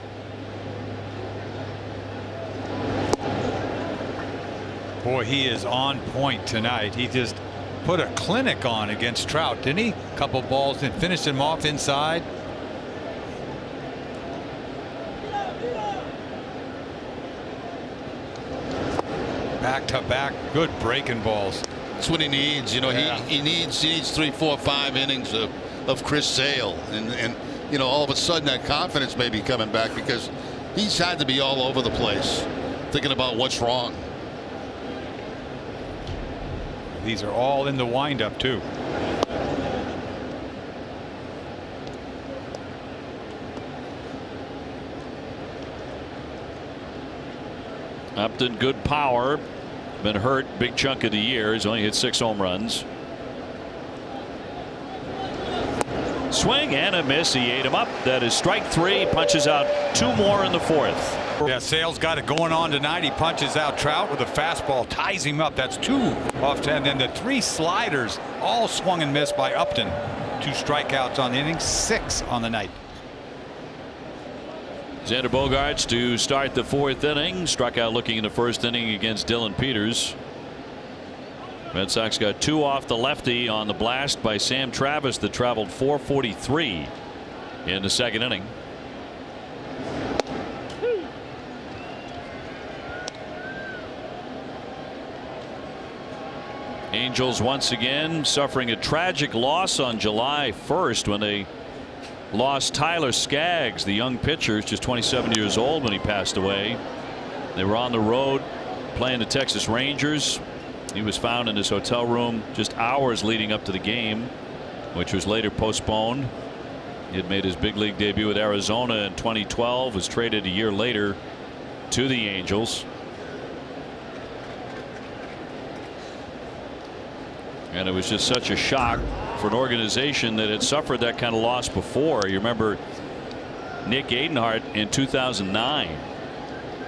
Boy, he is on point tonight. He just put a clinic on against Trout, didn't he? Couple balls and finished him off inside. Back to back, good breaking balls. That's what he needs. You know, he needs 3, 4, 5 innings of Chris Sale, and you know, all of a sudden that confidence may be coming back because he's had to be all over the place, thinking about what's wrong. These are all in the windup too. Upton, good power. Been hurt big chunk of the year. He's only hit 6 home runs. Swing and a miss. He ate him up. That is strike 3. Punches out 2 more in the 4th. Yeah, Sale's got it going on tonight. He punches out Trout with a fastball, ties him up. That's 2 off 10. Then the 3 sliders all swung and missed by Upton. 2 strikeouts on the inning, 6 on the night. Xander Bogaerts to start the 4th inning. Struck out looking in the 1st inning against Dylan Peters. Red Sox got 2 off the lefty on the blast by Sam Travis that traveled 443 in the 2nd inning. Angels once again suffering a tragic loss on July 1st when they lost Tyler Skaggs, the young pitcher, just 27 years old when he passed away. They were on the road playing the Texas Rangers. He was found in his hotel room just hours leading up to the game, which was later postponed. He had made his big league debut with Arizona in 2012, was traded a year later to the Angels. And it was just such a shock for an organization that had suffered that kind of loss before. You remember Nick Adenhart in 2009,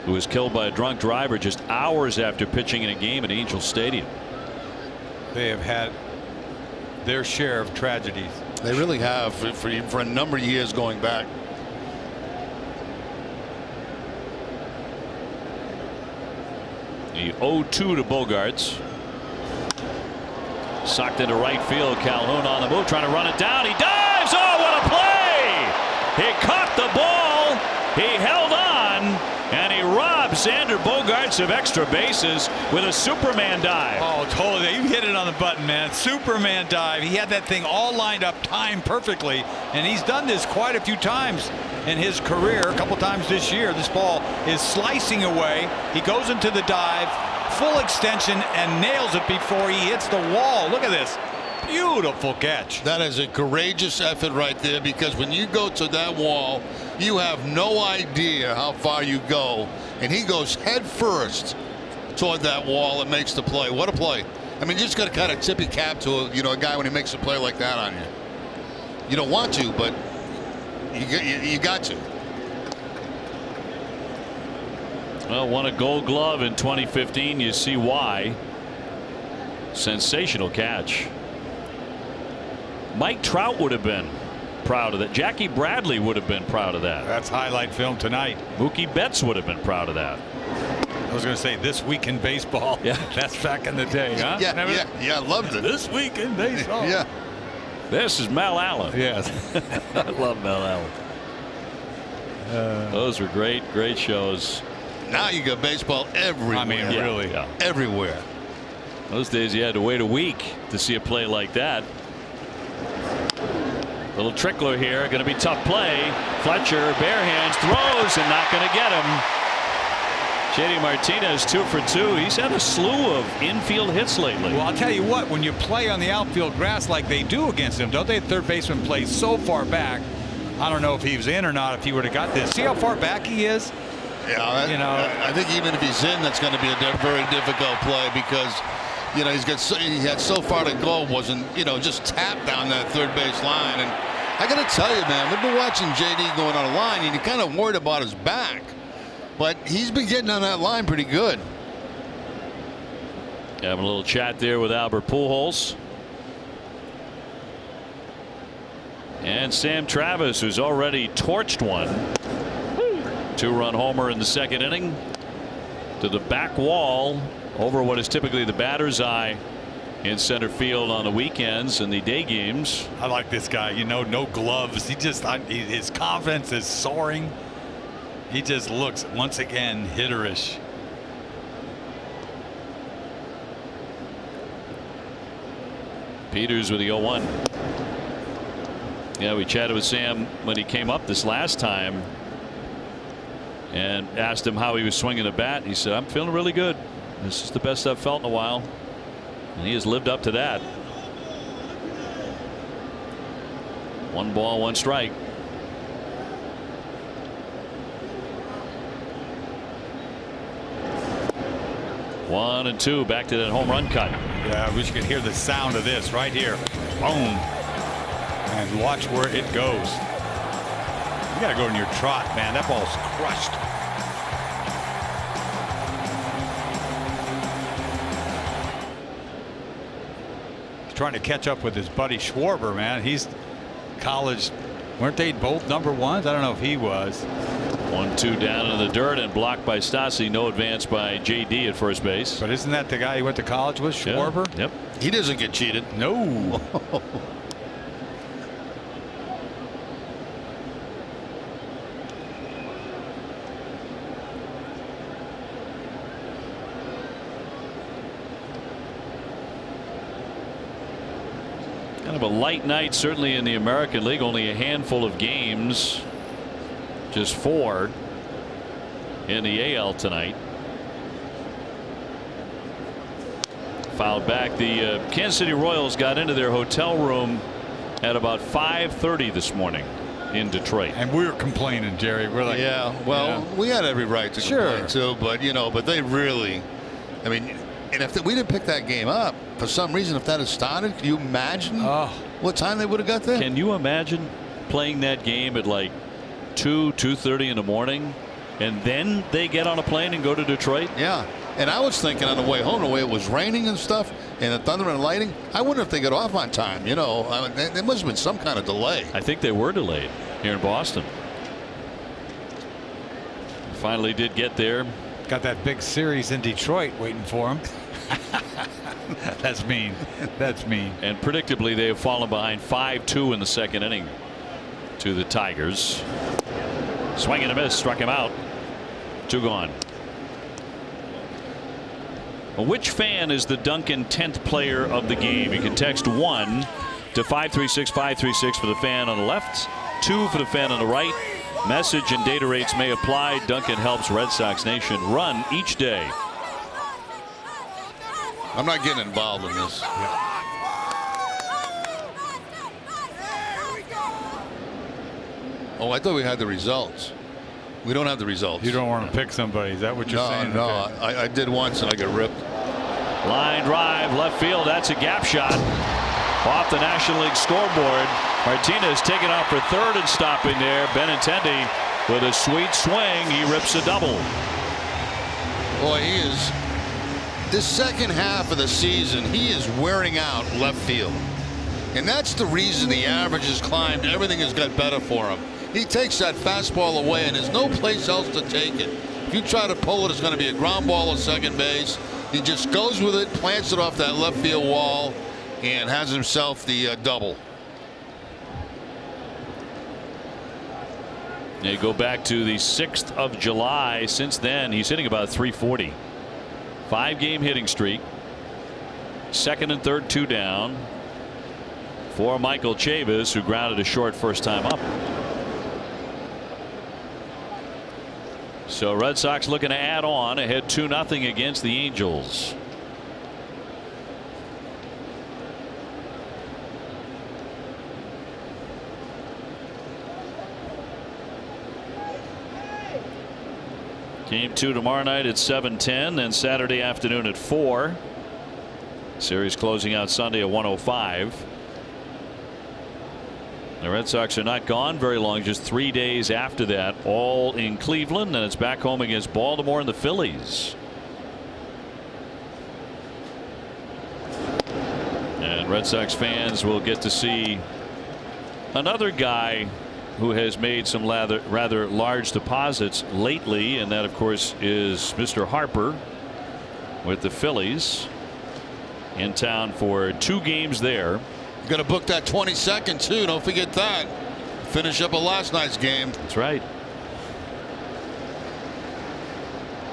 who was killed by a drunk driver just hours after pitching in a game at Angel Stadium. They have had their share of tragedies. They really have for a number of years going back. The 0-2 to Bogaerts. Socked into right field. Calhoun on the move, trying to run it down. He dives. Oh, what a play! He caught the ball. He held on, and he robbed Xander Bogaerts of extra bases with a Superman dive. Oh, totally. You hit it on the button, man. Superman dive. He had that thing all lined up, timed perfectly, and he's done this quite a few times in his career. A couple times this year. This ball is slicing away. He goes into the dive, full extension, and nails it before he hits the wall. Look at this. Beautiful catch. That is a courageous effort right there, because when you go to that wall, you have no idea how far you go, and he goes head first toward that wall and makes the play. What a play. I mean, you just got to kind of tip your cap to a guy when he makes a play like that on you. You don't want to, but you got to. Well, won a Gold Glove in 2015. You see why. Sensational catch. Mike Trout would have been proud of that. Jackie Bradley would have been proud of that. That's highlight film tonight. Mookie Betts would have been proud of that. I was going to say This Week in Baseball. Yeah. That's back in the day, huh? Yeah, I loved it. This Week in Baseball. Yeah. This is Mel Allen. Yes. I love Mel Allen. Those were great shows. Now you got baseball everywhere. I mean, really. Yeah. Everywhere. Those days you had to wait a week to see a play like that. Little trickler here, going to be tough play. Fletcher, bare hands, throws, and not going to get him. JD Martinez 2 for 2. He's had a slew of infield hits lately. Well, I'll tell you what, when you play on the outfield grass like they do against him, don't they? Third baseman plays so far back. I don't know if he was in or not if he would have got this. See how far back he is? Yeah, You know. I think even if he's in, that's going to be a very difficult play because, you know, he had so far to go, wasn't, you know, just tapped down that third base line. And I got to tell you, man, we've been watching JD going on a line, and you're kind of worried about his back. But he's been getting on that line pretty good. Having a little chat there with Albert Pujols. And Sam Travis, who's already torched one. 2-run homer in the second inning to the back wall over what is typically the batter's eye in center field on the weekends and the day games. I like this guy. You know, no gloves. His confidence is soaring. He just looks once again hitterish. Peters with the 0-1. Yeah, we chatted with Sam when he came up this last time and asked him how he was swinging the bat. He said, I'm feeling really good. This is the best I've felt in a while. And he has lived up to that. 1 ball, 1 strike. One and two, back to that home run cut. Yeah, I wish you could hear the sound of this right here. Boom. And watch where it goes. You got to go in your trot, man. That ball's crushed. He's trying to catch up with his buddy Schwarber, man. He's college. Weren't they both number ones? I don't know if he was. 1-2 down in the dirt and blocked by Stassi. No advance by JD at first base. But isn't that the guy he went to college with, Schwarber? Yeah. Yep. He doesn't get cheated. No. Kind of a light night, certainly in the American League. Only a handful of games. Just 4 in the AL tonight. Fouled back. The Kansas City Royals got into their hotel room at about 5:30 this morning in Detroit. And we were complaining, Jerry. We're like, Yeah, well, we had every right to complain too, but you know, but they really, I mean, and if we didn't pick that game up for some reason, if that had started, can you imagine what time they would have got there? Can you imagine playing that game at like 2:30 in the morning, and then they get on a plane and go to Detroit? Yeah, and I was thinking on the way home, the way it was raining and stuff, and the thunder and lightning, I wonder if they got off on time. You know, I mean, there must have been some kind of delay. I think they were delayed here in Boston. Finally did get there. got that big series in Detroit waiting for him. That's mean. That's mean. And predictably, they have fallen behind 5-2 in the second inning to the Tigers. Swing and a miss, struck him out. 2 gone. Well, which fan is the Duncan 10th player of the game? You can text 1 to 536-536 for the fan on the left, 2 for the fan on the right. Message and data rates may apply. Duncan helps Red Sox Nation run each day. I'm not getting involved in this. Oh, I thought we had the results. We don't have the results. You don't want to pick somebody. Is that what you're saying? No, Okay. I did once and I got ripped. Line drive, left field. That's a gap shot off the National League scoreboard. Martinez taking off for third and stopping there. Benintendi with a sweet swing. He rips a double. Boy, he is This second half of the season, he is wearing out left field. And that's the reason the average has climbed. Everything has got better for him. He takes that fastball away, and there's no place else to take it. If you try to pull it, it's going to be a ground ball at second base. He just goes with it, plants it off that left field wall, and has himself the double. You go back to the 6th of July. Since then, he's hitting about 340. 5-game hitting streak. Second and third, 2 down for Michael Chavis, who grounded a short first time up. So Red Sox looking to add on, ahead 2-0 against the Angels. Game 2 tomorrow night at 7:10, then Saturday afternoon at 4. Series closing out Sunday at 1:05. The Red Sox are not gone very long, just 3 days after that, all in Cleveland, and it's back home against Baltimore and the Phillies. And Red Sox fans will get to see another guy who has made some rather large deposits lately, and that of course is Mr. Harper with the Phillies, in town for 2 games there. You got to book that 22nd too. Don't forget that. Finish up a last night's game. That's right.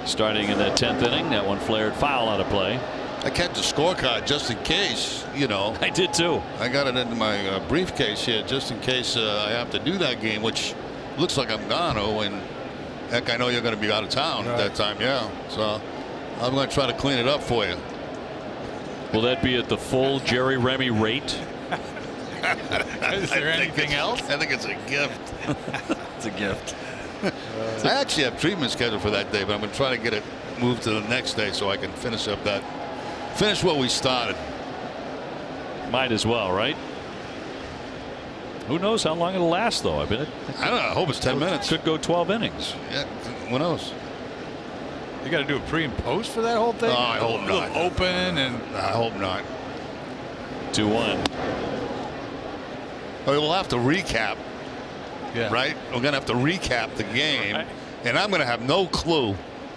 Starting in that 10th inning, that one flared foul out of play. I kept the scorecard just in case, you know. I did too. I got it in my briefcase here just in case I have to do that game, which looks like I'm gone. Oh, and heck, I know you're going to be out of town at that time. Yeah, so I'm going to try to clean it up for you. Will that be at the full Jerry Remy rate? Is there anything else? I think it's a gift. It's a gift. I actually have treatment scheduled for that day, but I'm going to try to get it moved to the next day so I can finish what we started. Might as well, right? Who knows how long it'll last, though? I mean, I don't know. I hope it's 10 minutes. Could go 12 innings. Yeah, who knows? You got to do a pre and post for that whole thing? Oh, I hope not. Open and I hope not. 2-1. We'll have to recap. yeah. Right? We're going to have to recap the game, Right. and I'm going to have no clue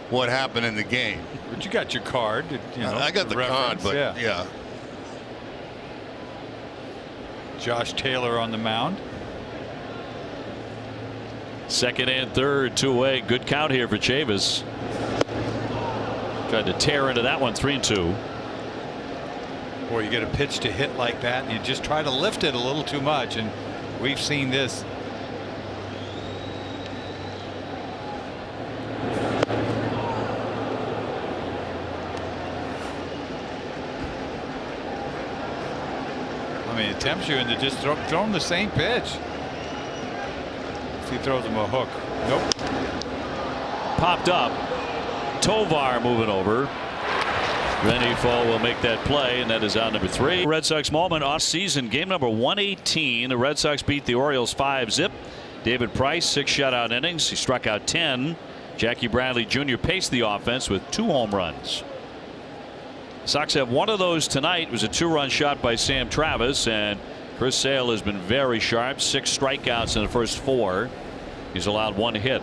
what happened in the game. But you got your card. You know, I got the card, reference, but yeah. Josh Taylor on the mound. Second and third, 2-away. Good count here for Chavis. Tried to tear into that one, 3-2. Boy, you get a pitch to hit like that, and you just try to lift it a little too much, and we've seen this. I mean, it tempts you into just throw him the same pitch. If he throws him a hook. Nope. Popped up. Tovar moving over. Renifo will make that play, and that is out number 3. Red Sox moment off season game number 118. The Red Sox beat the Orioles 5-zip. David Price 6 shutout innings. He struck out 10. Jackie Bradley Jr. paced the offense with 2 home runs. Sox have one of those tonight. It was a 2-run shot by Sam Travis, and Chris Sale has been very sharp. 6 strikeouts in the first 4. He's allowed 1 hit.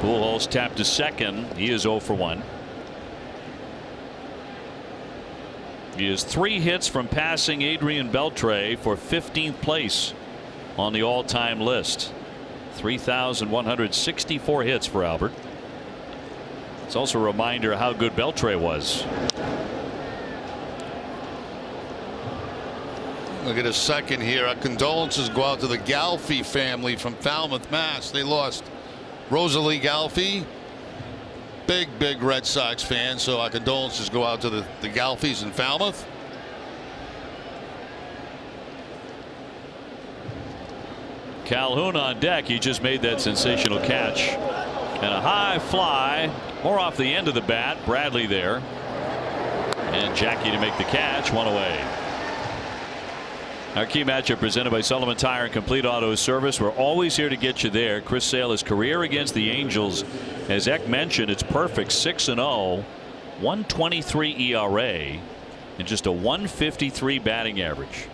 Pujols tapped to second. He is 0 for 1. He has 3 hits from passing Adrian Beltre for 15th place on the all-time list. 3,164 hits for Albert. It's also a reminder how good Beltre was. Look at a second here. Our condolences go out to the Galfi family from Falmouth, Mass. They lost Rosalie Galfi. Big Red Sox fan, so our condolences go out to the Galfis in Falmouth. Calhoun on deck. He just made that sensational catch. And a high fly, more off the end of the bat. Bradley there. And Jackie to make the catch. 1 away. Our key matchup presented by Sullivan Tire and Complete Auto Service. We're always here to get you there. Chris Sale, his career against the Angels, as Eck mentioned, it's perfect, 6-0. 1.23 ERA and just a 1.53 batting average.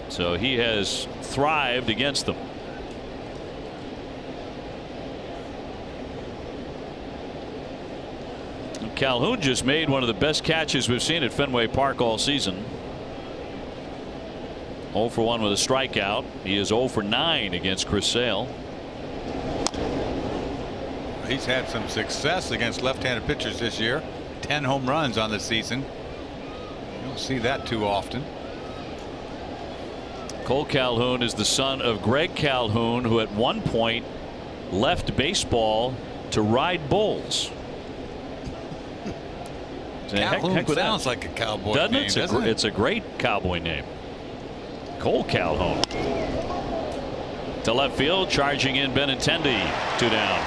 So he has thrived against them. And Calhoun just made one of the best catches we've seen at Fenway Park all season. 0 for 1 with a strikeout. He is 0 for 9 against Chris Sale. He's had some success against left-handed pitchers this year. 10 home runs on the season. You don't see that too often. Cole Calhoun is the son of Greg Calhoun, who at one point left baseball to ride bulls. Calhoun sounds like a cowboy doesn't name, it? doesn't it? It's a great cowboy name. Cole Calhoun. To left field, charging in Benintendi. 2 down.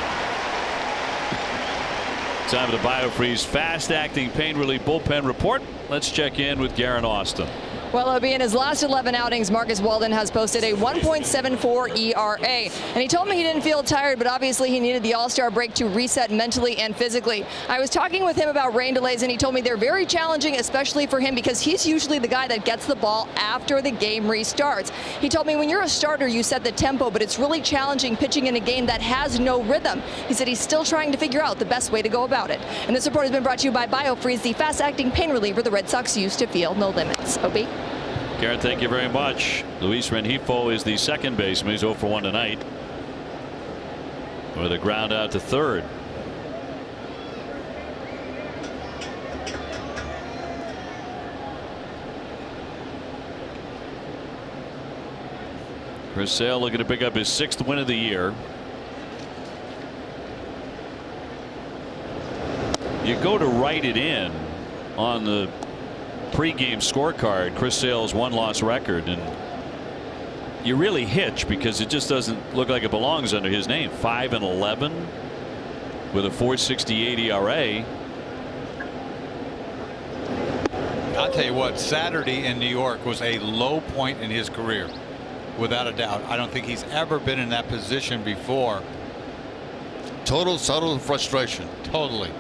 Time for the BioFreeze fast-acting pain relief bullpen report. Let's check in with Garen Austin. Well, Obie, in his last 11 outings, Marcus Walden has posted a 1.74 ERA. And he told me he didn't feel tired, but obviously he needed the All-Star break to reset mentally and physically. I was talking with him about rain delays, and he told me they're very challenging, especially for him, because he's usually the guy that gets the ball after the game restarts. He told me when you're a starter, you set the tempo, but it's really challenging pitching in a game that has no rhythm. He said he's still trying to figure out the best way to go about it. And this report has been brought to you by BioFreeze, the fast-acting pain reliever the Red Sox use to feel no limits. Obie? Karen, thank you very much. Luis Rengifo is the second baseman. He's 0 for 1 tonight with a ground out to third. Chris Sale looking to pick up his 6th win of the year. You go to write it in on the pregame scorecard, Chris Sale's 1-loss record, and you really hitch because it just doesn't look like it belongs under his name. 5-11 with a 4.68 ERA. I'll tell you what, Saturday in New York was a low point in his career, without a doubt. I don't think he's ever been in that position before. Total frustration. Totally.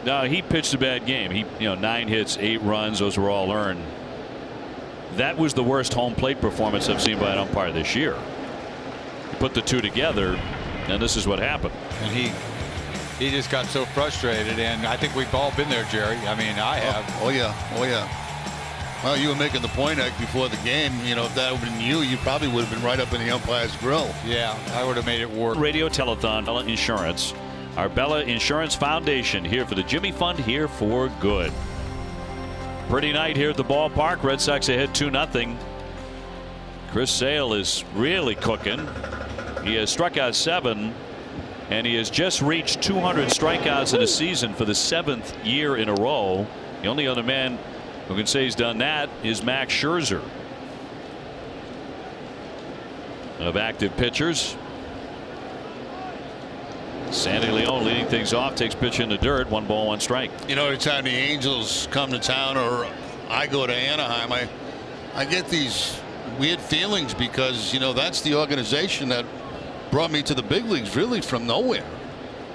No, he pitched a bad game. He, 9 hits, 8 runs. Those were all earned. That was the worst home plate performance I've seen by an umpire this year. You put the two together, and this is what happened. And he just got so frustrated, and I think we've all been there, Jerry. I mean, I have. Oh yeah. Well, you were making the point before the game. If that would have been you probably would have been right up in the umpire's grill. Yeah, I would have made it work. Radio telethon, Bella Insurance. Our Bella Insurance Foundation, here for the Jimmy Fund, here for good. Pretty night here at the ballpark. Red Sox ahead 2-0. Chris Sale is really cooking. He has struck out 7, and he has just reached 200 strikeouts in a season for the 7th year in a row. The only other man who can say he's done that is Max Scherzer. Of active pitchers, Sandy Leon leading things off, takes pitch in the dirt, 1 ball, 1 strike. Every time the Angels come to town or I go to Anaheim, I get these weird feelings because that's the organization that brought me to the big leagues really from nowhere,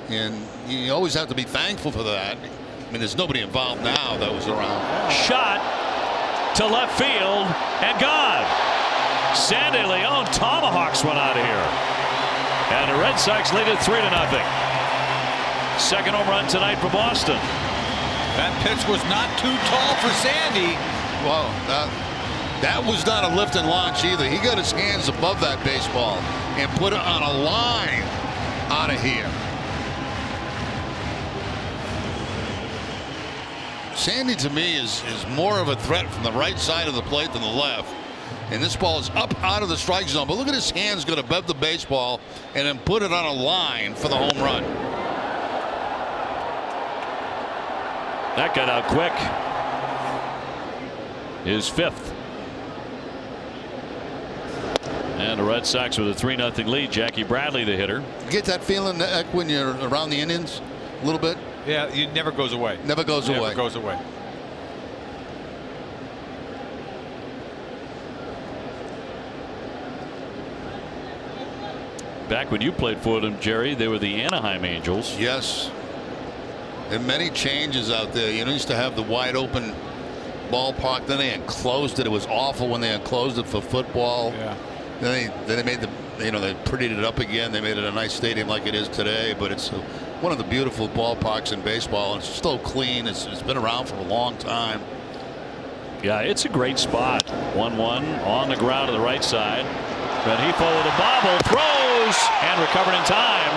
and you always have to be thankful for that. I mean, there's nobody involved now that was around. Shot to left field and gone. Sandy Leon tomahawks one out of here. And the Red Sox lead it 3-0. Second home run tonight for Boston. That pitch was not too tall for Sandy. Well, that was not a lift and launch either. He got his hands above that baseball and put it on a line out of here. Sandy to me is more of a threat from the right side of the plate than the left. And this ball is up out of the strike zone. But look at his hands go above the baseball and then put it on a line for the home run. That got out quick. His 5th. And the Red Sox with a 3-0 lead. Jackie Bradley, the hitter. Get that feeling when you're around the Indians a little bit? Yeah, it never goes away. Never goes away. Never goes away. Back when you played for them, Jerry, they were the Anaheim Angels. Yes. And many changes out there. You know, used to have the wide open ballpark. Then they enclosed it. It was awful when they enclosed it for football. Yeah. Then they made they prettied it up again. They made it a nice stadium like it is today. But it's one of the beautiful ballparks in baseball. And it's still clean. It's been around for a long time. Yeah, it's a great spot. 1-1 on the ground to the right side. Rengifo with a bobble, throws, and recovered in time.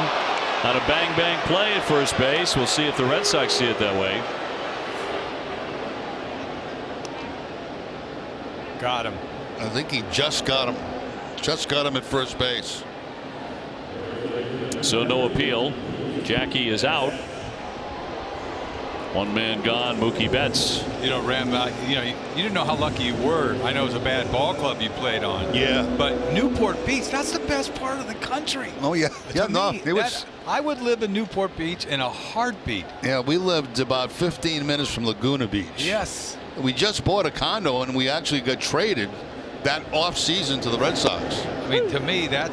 On a bang play at first base. We'll see if the Red Sox see it that way. Got him. I think he just got him. Just got him at first base. So no appeal. Jackie is out. One man gone. Mookie Betts. You know, Ram, you didn't know how lucky you were. I know it was a bad ball club you played on. Yeah. But Newport Beach, that's the best part of the country. Oh, yeah. To No, me, it was. I would live in Newport Beach in a heartbeat. Yeah, we lived about 15 minutes from Laguna Beach. Yes. We just bought a condo and we actually got traded that off season to the Red Sox. I mean, to me, that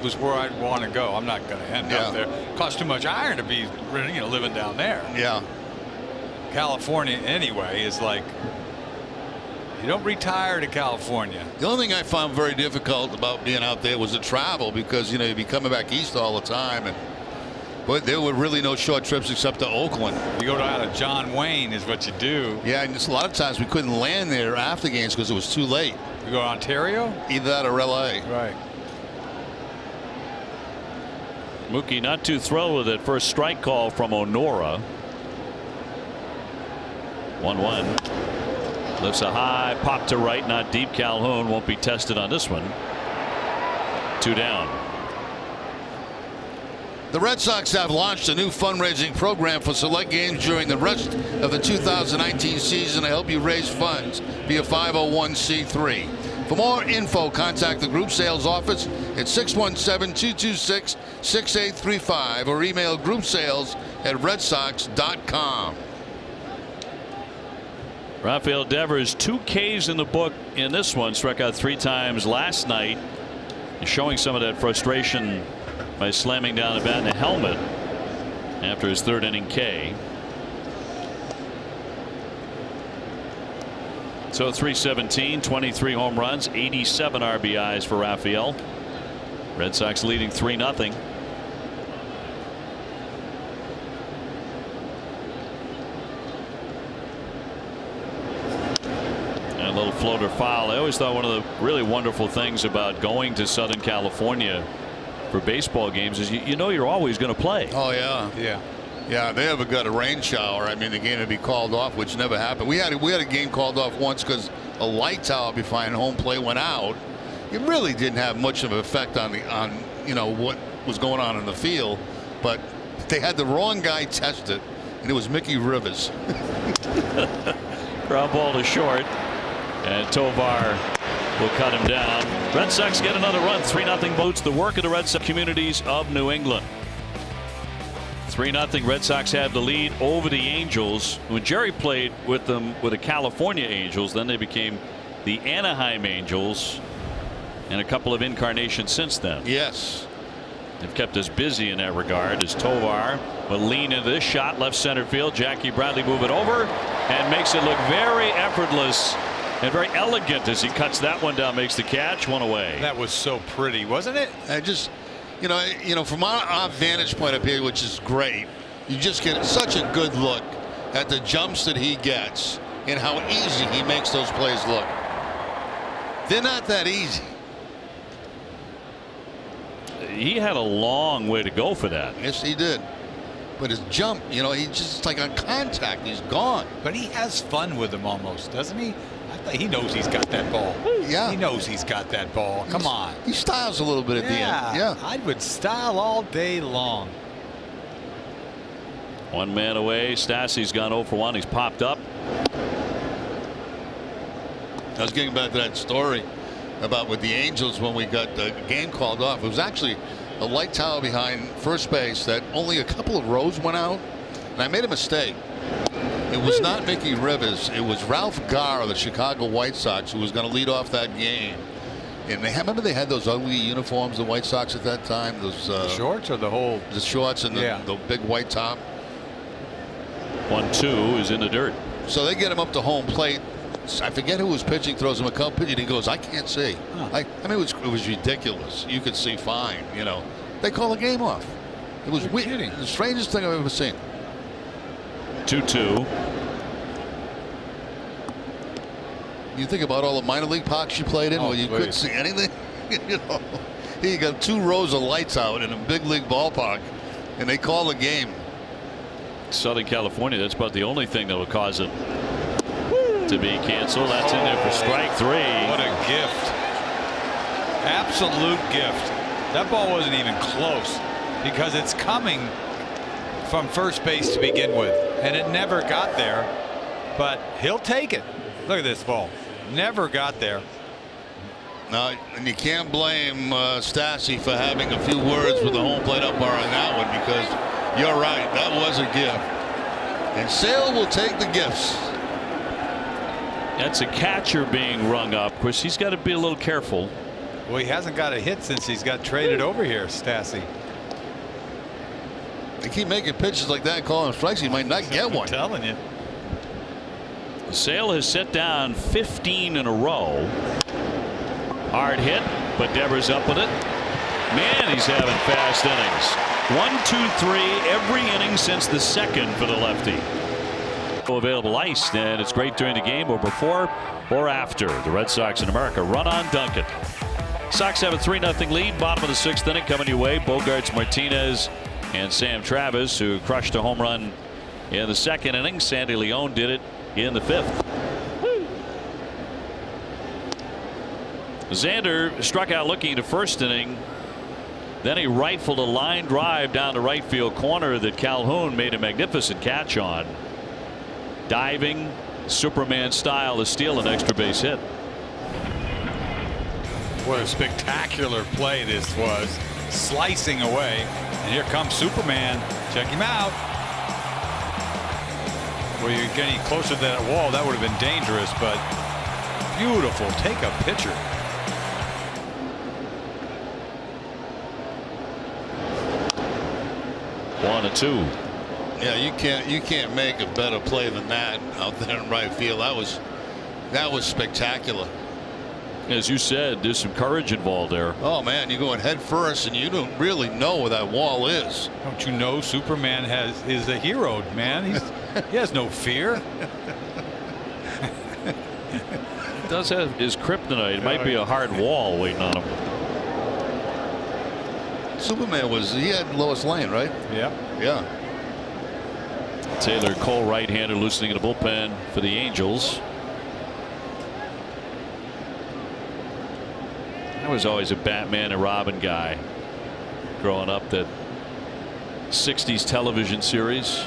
was where I'd want to go. I'm not going to end up there. Costs too much iron to be, living down there. Yeah. California, anyway, is like, you don't retire to California. The only thing I found very difficult about being out there was the travel, because you'd be coming back east all the time, but there were really no short trips except to Oakland. You go out of John Wayne is what you do. Yeah, and just a lot of times we couldn't land there after games because it was too late. You go to Ontario? Either that or LA. Right. Mookie not too thrilled with that first strike call from Honora. 1-1. Lifts a high pop to right, not deep. Calhoun won't be tested on this one. 2 down. The Red Sox have launched a new fundraising program for select games during the rest of the 2019 season to help you raise funds via 501c3. For more info, contact the group sales office at 617-226-6835 or email groupsales@redsox.com. Rafael Devers, 2 Ks in the book in this one. Struck out 3 times last night, showing some of that frustration by slamming down the bat in the helmet after his 3rd inning K. So 317, 23 home runs, 87 RBIs for Rafael. Red Sox leading 3-0. And a little floater foul. I always thought one of the really wonderful things about going to Southern California for baseball games is you know you're always going to play. Oh yeah. Yeah. Yeah, they ever got a rain shower, I mean, the game would be called off, which never happened. We had a game called off once because a light tower behind home plate went out. It really didn't have much of an effect on what was going on in the field, but they had the wrong guy test it, and it was Mickey Rivers. Ground ball to short, and Tovar will cut him down. Red Sox get another run. 3-0 votes the work of the Red Sox communities of New England. 3-0 Red Sox have the lead over the Angels. When Jerry played with them with the California Angels, then they became the Anaheim Angels, and a couple of incarnations since then. Yes. They've kept us busy in that regard as Tovar will lean into this shot left center field. Jackie Bradley move it over and makes it look very effortless and very elegant as he cuts that one down, makes the catch, 1 away. That was so pretty, wasn't it? I just, from our vantage point up here, which is great, you just get such a good look at the jumps that he gets and how easy he makes those plays look. They're not that easy. He had a long way to go for that. Yes, he did. But his jump, he's just like on contact. He's gone. But he has fun with them almost, doesn't he? He knows he's got that ball. Yeah. He knows he's got that ball. Come on. He styles a little bit at the end. Yeah. I would style all day long. 1 man away. Stassi's gone 0 for 1. He's popped up. I was getting back to that story about with the Angels when we got the game called off. It was actually a light tower behind first base that only a couple of rows went out, and I made a mistake. It was not Mickey Rivers. It was Ralph Garr of the Chicago White Sox who was going to lead off that game. And remember they had those ugly uniforms, the White Sox at that time. Those shorts or the shorts and the big white top. 1-2 is in the dirt. So they get him up to home plate. I forget who was pitching, throws him a couple pitch, and he goes, I can't see. Huh. I mean, it was ridiculous. You could see fine, you know. They call the game off. It was weird. The strangest thing I've ever seen. 2-2. You think about all the minor league parks you played in where you couldn't see anything. You know, you got 2 rows of lights out in a big league ballpark, and they call the game. Southern California, that's about the only thing that will cause it to be canceled. That's in there for strike 3. What a gift. Absolute gift. That ball wasn't even close because it's coming from first base to begin with, and it never got there, but he'll take it. Look at this ball. Never got there. No, and you can't blame Stassi for having a few words with the home plate umpire on that one, because you're right, that was a gift. And Sale will take the gifts. That's a catcher being rung up. Of course, he's got to be a little careful. Well, he hasn't got a hit since he's got traded over here, Stassi. They keep making pitches like that, calling strikes. He might not get one. I'm telling you. Sale has set down 15 in a row. Hard hit, but Devers up with it. Man, he's having fast innings. 1, 2, 3 every inning since the second for the lefty. Available ice, and it's great during the game or before or after. The Red Sox in America run on Duncan. Sox have a 3-0 lead. Bottom of the 6th inning coming your way. Bogaerts, Martinez, and Sam Travis, who crushed a home run in the second inning. Sandy Leon did it in the 5th. Xander struck out looking to first inning. Then he rifled a line drive down the right field corner that Calhoun made a magnificent catch on. Diving Superman style to steal an extra base hit. What a spectacular play this was. Slicing away, and here comes Superman. Check him out. Well, you're getting closer to that wall, that would have been dangerous, but beautiful. Take a picture. One and 2. Yeah, you can't make a better play than that out there in right field. That was spectacular. As you said, there's some courage involved there. Oh man, you're going head first, and you don't really know where that wall is. Don't you know Superman is a hero, man? He has no fear. Does have his kryptonite. It might be a hard wall waiting on him. Superman he had Lois Lane, right? Yeah. Yeah. Taylor Cole, right-hander, loosening in the bullpen for the Angels. I was always a Batman and Robin guy growing up. That 60s television series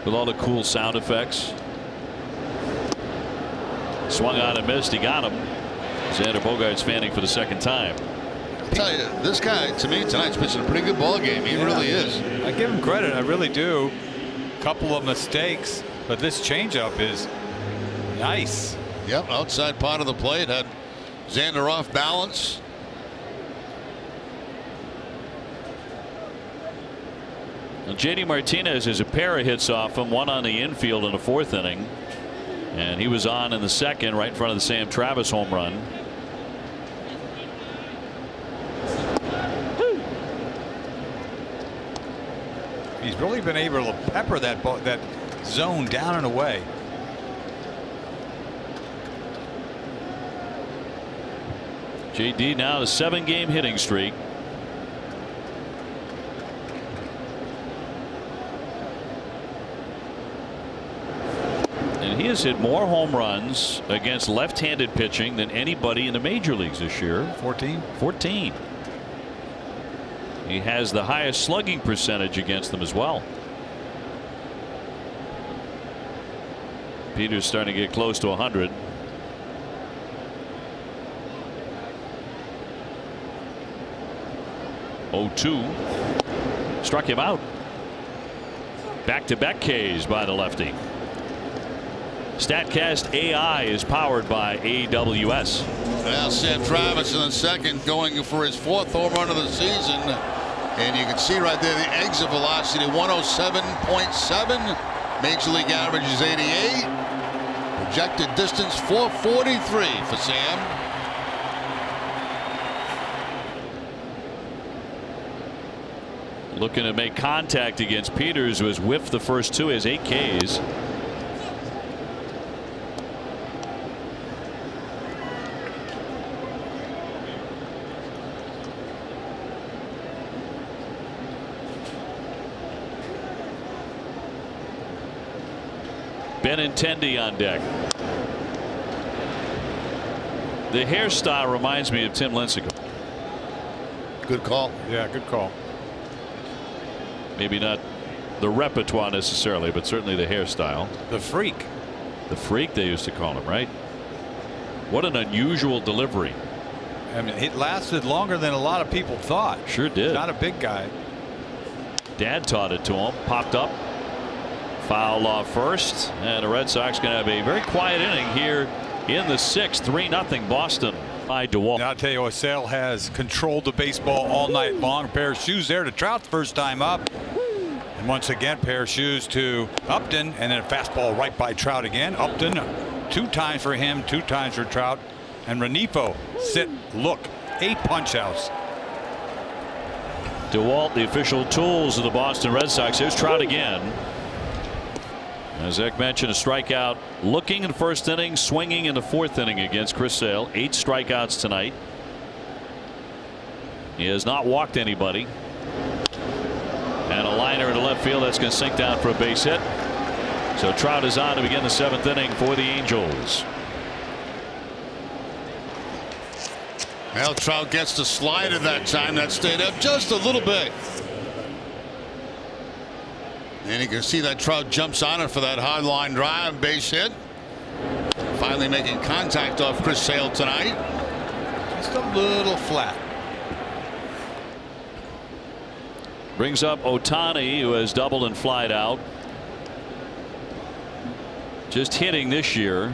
with all the cool sound effects. Swung on and missed. He got him. Xander Bogaerts fanning for the second time. I'll tell you, this guy to me tonight's pitching a pretty good ball game. He really is. I give him credit. I really do. Couple of mistakes, but this changeup is nice. Yep, outside part of the plate had Xander off balance. Well, JD Martinez has a pair of hits off him, one on the infield in the 4th inning, and he was on in the 2nd right in front of the Sam Travis home run. He's really been able to pepper that zone down and away. JD now a 7-game hitting streak. And he has hit more home runs against left-handed pitching than anybody in the major leagues this year. 14. 14. He has the highest slugging percentage against them as well. Peter's starting to get close to 100. Struck him out. Back-to-back Ks by the lefty. StatCast AI is powered by AWS. Now Sam Travis in the second, going for his 4th home run of the season. And you can see right there the exit velocity, 107.7. Major league average is 88. Projected distance 443 for Sam. Looking to make contact against Peters, who has whiffed the first 2, has 8 Ks. Benintendi on deck. The hairstyle reminds me of Tim Lincecum. Good call. Yeah, good call. Maybe not the repertoire necessarily, but certainly the hairstyle. The Freak. The Freak, they used to call him, right? What an unusual delivery. I mean, it lasted longer than a lot of people thought. Sure did. Not a big guy. Dad taught it to him. Popped up. Foul off first. And the Red Sox going to have a very quiet inning here in the 6th. 3-0 Boston by DeWalt. Now, I'll tell you, Sale has controlled the baseball all night long. A pair of shoes there to Trout, first time up. And once again, pair of shoes to Upton, and then a fastball right by Trout again. Upton, 2 times for him, 2 times for Trout. And Renifo, sit, look, 8 punch outs. DeWalt, the official tools of the Boston Red Sox. Here's Trout again. As Eck mentioned, a strikeout looking in the first inning, swinging in the 4th inning against Chris Sale. 8 strikeouts tonight. He has not walked anybody. And a liner into left field that's going to sink down for a base hit. So Trout is on to begin the 7th inning for the Angels. Well, Trout gets the slider that time. That stayed up just a little bit. And you can see that Trout jumps on it for that hard line drive, base hit. Finally making contact off Chris Sale tonight. Just a little flat. Brings up Ohtani, who has doubled and flied out. Just hitting this year.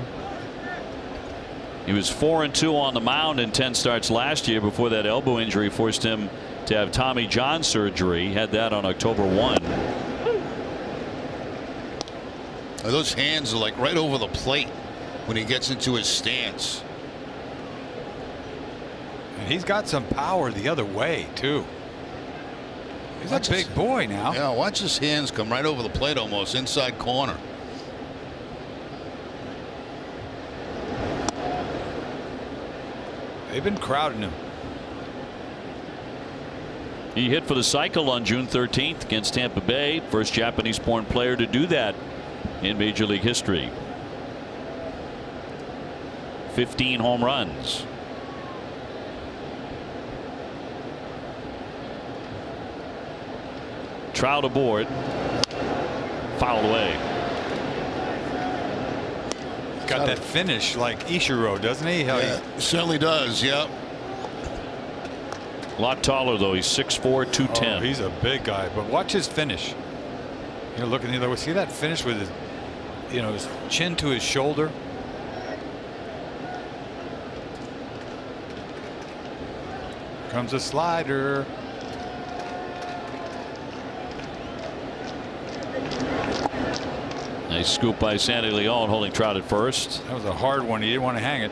He was 4-2 on the mound in 10 starts last year before that elbow injury forced him to have Tommy John surgery. He had that on October 1. Those hands are like right over the plate when he gets into his stance. And he's got some power the other way too. He's a big boy now. Yeah, watch his hands come right over the plate, almost inside corner. They've been crowding him. He hit for the cycle on June 13th against Tampa Bay. First Japanese-born player to do that in Major League history. 15 home runs. Trout aboard. Fouled away. Got that finish like Ichiro, doesn't he? Yeah, certainly does. Yep. A lot taller though. He's 6'4", 210. Oh, he's a big guy, but watch his finish. You know, look at the other way. See that finish with his, you know, his chin to his shoulder. Comes a slider. Nice scoop by Sandy Leon, holding Trout at first. That was a hard one. He didn't want to hang it.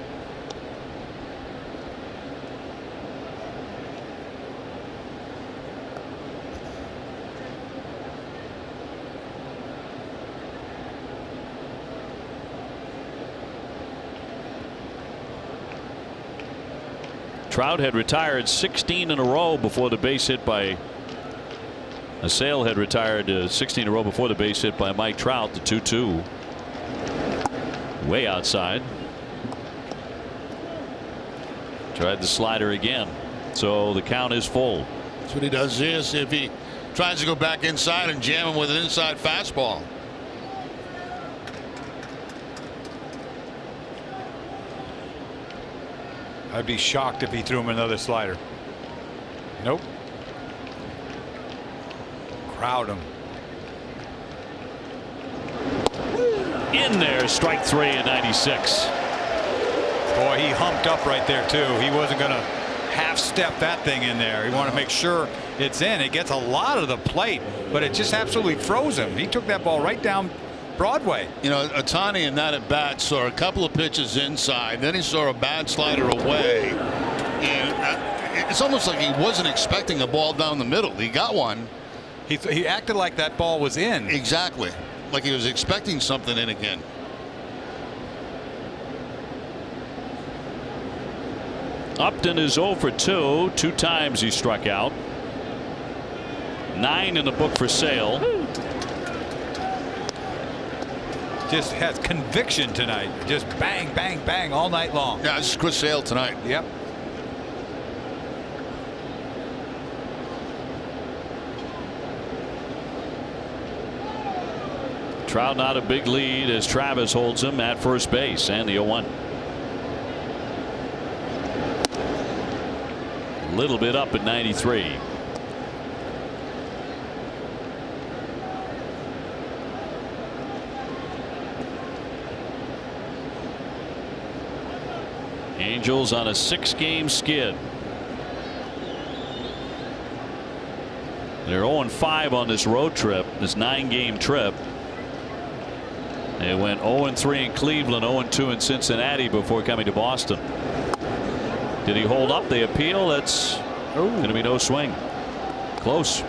Trout had retired 16 in a row before the base hit by Sale had retired 16 in a row before the base hit by Mike Trout. The 2-2 way outside. Tried the slider again, so the count is full. That's what he does here. See if he tries to go back inside and jam him with an inside fastball. I'd be shocked if he threw him another slider. Nope. Crowd him. In there, strike 3 in 96. Boy, he humped up right there, too. He wasn't going to half-step that thing in there. He wanted to make sure it's in. It gets a lot of the plate, but it just absolutely froze him. He took that ball right down Broadway. You know, Ohtani in that at bat saw a couple of pitches inside. Then he saw a bad slider away. And it's almost like he wasn't expecting a ball down the middle. He got one. He acted like that ball was in. Exactly. Like he was expecting something in again. Upton is 0 for 2. 2 times he struck out. 9 in the book for Sale. Just has conviction tonight. Just bang, bang, bang all night long. Yeah, this is Chris Sale tonight. Yep. Trout not a big lead as Travis holds him at first base and the 0-1. A little bit up at 93. Angels on a 6-game skid. They're 0-5 on this road trip, this 9-game trip. They went 0-3 in Cleveland, 0-2 in Cincinnati before coming to Boston. Did he hold up? They appeal. That's going to be no swing. Close.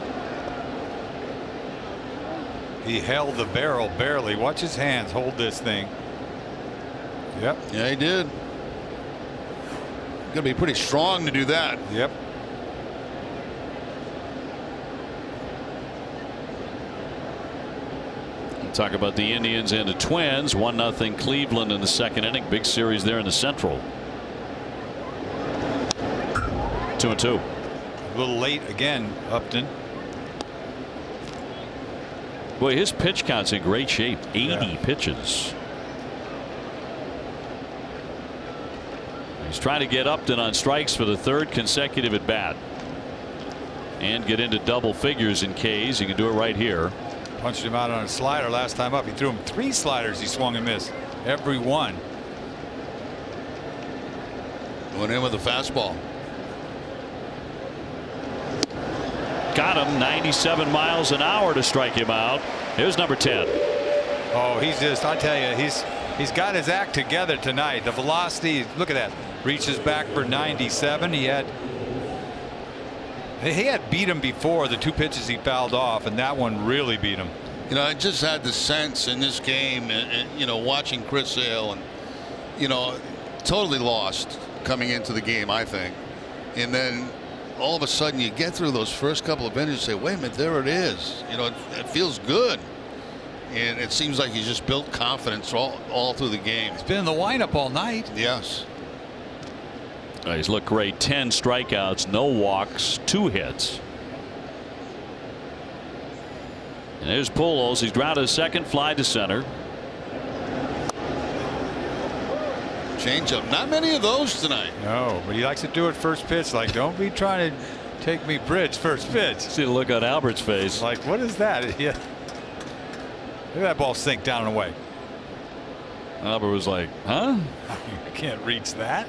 He held the barrel barely. Watch his hands hold this thing. Yep. Yeah, he did. Going to be pretty strong to do that. Yep. Talk about the Indians and the Twins. 1-0 Cleveland in the second inning. Big series there in the Central. 2-2. A little late again, Upton. Boy, his pitch count's in great shape. 80 pitches. He's trying to get Upton on strikes for the 3rd consecutive at bat and get into double figures in Ks. He can do it right here. Punched him out on a slider last time up. He threw him 3 sliders. He swung and missed every one. Went in with a fastball. Got him 97 miles an hour to strike him out. Here's number 10. Oh, he's just, I tell you, he's got his act together tonight. The velocity, look at that. Reaches back for 97. He had beat him before, the 2 pitches he fouled off, and that one really beat him. You know, I just had the sense in this game, and you know, watching Chris Sale, and you know, totally lost coming into the game, I think. And then all of a sudden you get through those first couple of innings and say, wait a minute, there it is. You know, it feels good. And it seems like he's just built confidence all through the game. He's been in the windup all night. Yes. He's looked great. 10 strikeouts, no walks, 2 hits. And there's Pujols. He's grounded a second, fly to center. Changeup. Not many of those tonight. No, but he likes to do it first pitch. Like, don't be trying to take me bridge first pitch. See the look on Albert's face. Like, what is that? Yeah. Look at that ball sink down and away. Albert was like, huh? You can't reach that.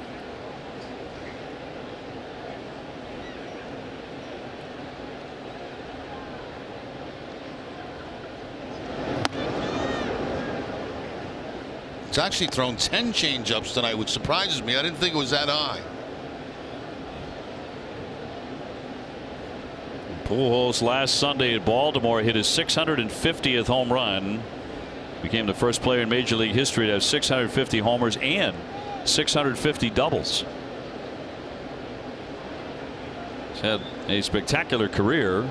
It's actually thrown 10 changeups tonight, which surprises me. I didn't think it was that high. Pujols last Sunday at Baltimore hit his 650th home run. Became the first player in Major League history to have 650 homers and 650 doubles. He's had a spectacular career,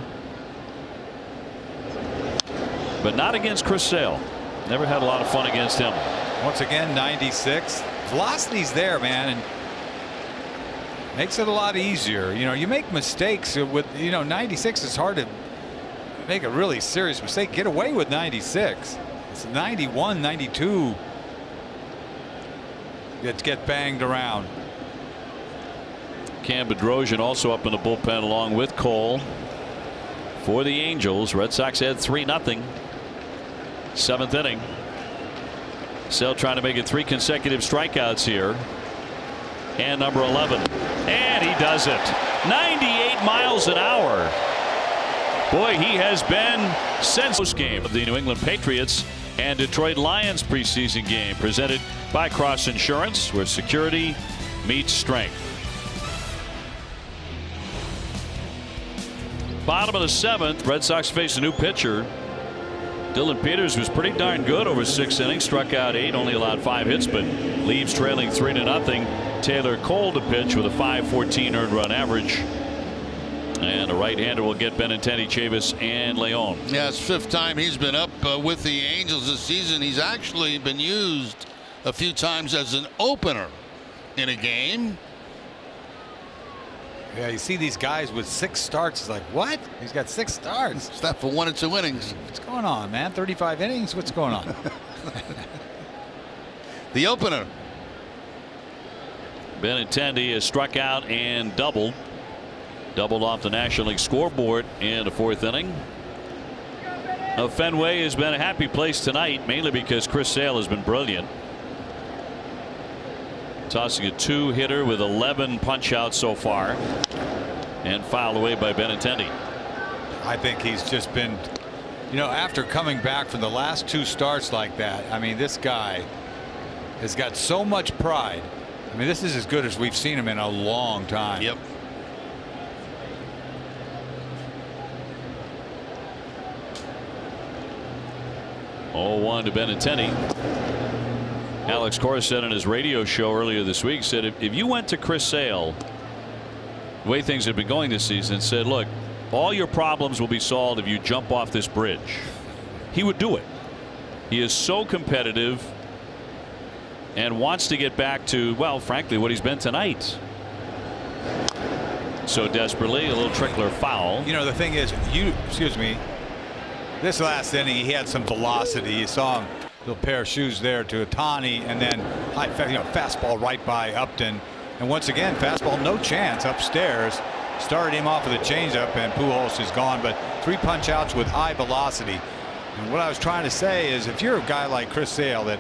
but not against Chris Sale. Never had a lot of fun against him. Once again, 96. Velocity's there, man, and makes it a lot easier. You know, you make mistakes with, you know, 96 is hard to make a really serious mistake. Get away with 96. It's 91, 92. Get banged around. Cam Bedrosian also up in the bullpen along with Cole for the Angels. Red Sox had 3-0. 7th inning. Sale trying to make it 3 consecutive strikeouts here. and number 11. And he does it. 98 miles an hour. Boy, he has been since this game of the New England Patriots and Detroit Lions preseason game, presented by Cross Insurance, where security meets strength. Bottom of the 7th, Red Sox face a new pitcher. Dylan Peters was pretty darn good over 6 innings, struck out 8, only allowed 5 hits, but leaves trailing 3-0. Taylor Cole to pitch with a .514 earned run average. And a right-hander will get Benintendi, Chavis, and Leon. Yeah, it's 5th time he's been up with the Angels this season. He's actually been used a few times as an opener in a game. Yeah, you see these guys with 6 starts. It's like, what? He's got 6 starts. It's not for 1 or 2 innings. What's going on, man? 35 innings? What's going on? The opener. Benintendi has struck out and doubled. Doubled off the National League scoreboard in the 4th inning. Fenway has been a happy place tonight, mainly because Chris Sale has been brilliant. Tossing a 2-hitter with 11 punch outs so far, and fouled away by Benintendi. I think he's just been, you know, after coming back from the last 2 starts like that, I mean, this guy has got so much pride. I mean, this is as good as we've seen him in a long time. Yep. Oh, 1 to Benintendi. Alex Cora said on his radio show earlier this week, said if you went to Chris Sale, the way things have been going this season, said, look, all your problems will be solved if you jump off this bridge, he would do it. He is so competitive and wants to get back to, well, frankly, what he's been tonight. So desperately, a little trickler foul. You know, the thing is, excuse me, this last inning he had some velocity. You saw him, little pair of shoes there to Ohtani, and then fastball right by Upton, and once again fastball no chance upstairs. Started him off with a changeup, and Pujols is gone, but 3 punch outs with high velocity. And what I was trying to say is, if you're a guy like Chris Sale that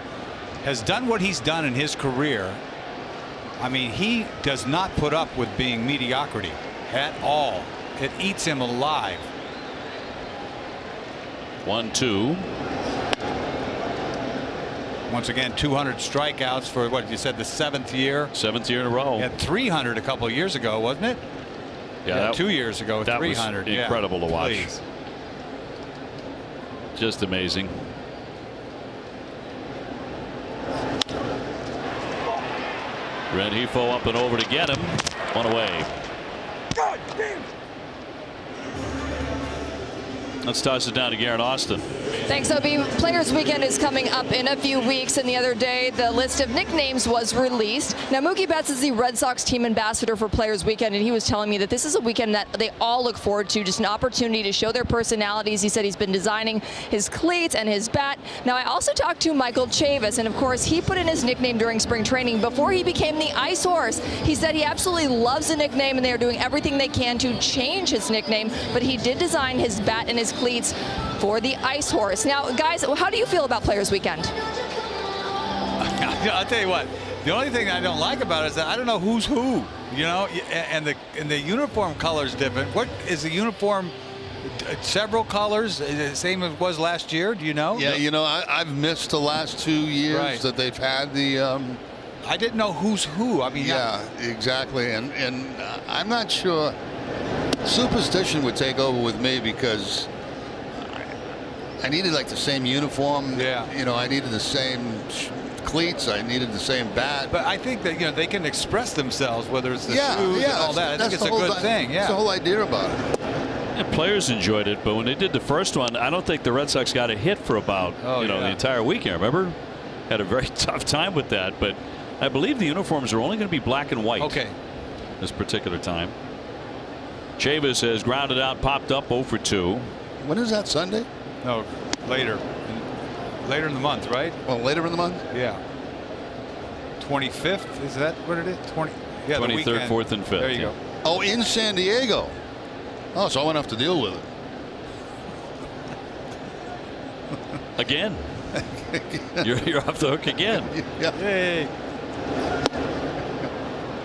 has done what he's done in his career, I mean, he does not put up with being mediocrity at all. It eats him alive. 1-2. Once again, 200 strikeouts for what you said, the 7th year. 7th year in a row. He had 300 a couple of years ago, wasn't it? Yeah, 2 years ago, that 300. was incredible to watch. Please. Just amazing. Rengifo up and over to get him. 1 away. Let's toss it down to Garrett Austin. Thanks, Obi. Players Weekend is coming up in a few weeks, and the other day the list of nicknames was released. Now, Mookie Betts is the Red Sox team ambassador for Players Weekend, and he was telling me that this is a weekend that they all look forward to, just an opportunity to show their personalities. He said he's been designing his cleats and his bat. Now, I also talked to Michael Chavis, and of course he put in his nickname during spring training before he became the Ice Horse. He said he absolutely loves the nickname, and they are doing everything they can to change his nickname, but he did design his bat and his cleats for the Ice Horse. Now, guys, how do you feel about Players Weekend? I'll tell you what. The only thing I don't like about it is that I don't know who's who. You know, and the uniform color is different. What is the uniform? Several colors, the same as it was last year. Do you know? Yeah, you know, I've missed the last 2 years that they've had the. I didn't know who's who. I mean, yeah, exactly, and I'm not sure. Superstition would take over with me because I needed like the same uniform. Yeah. You know, I needed the same cleats. I needed the same bat. But I think that, you know, they can express themselves, whether it's the shoes and all that. I think it's a whole good thing. Yeah. That's the whole idea about it. Yeah, players enjoyed it, but when they did the first one, I don't think the Red Sox got a hit for about the entire weekend. Remember, had a very tough time with that. But I believe the uniforms are only going to be black and white. Okay. This particular time. Chavis has grounded out, popped up 0 for 2. When is that, Sunday? No, later in the month, right? Well, later in the month. Yeah. 25th, is that what it is? 23rd, 4th, and 5th. There you go. Oh, in San Diego. Oh, so I won't have to deal with it. Again. You're off the hook again. Yeah. Yay.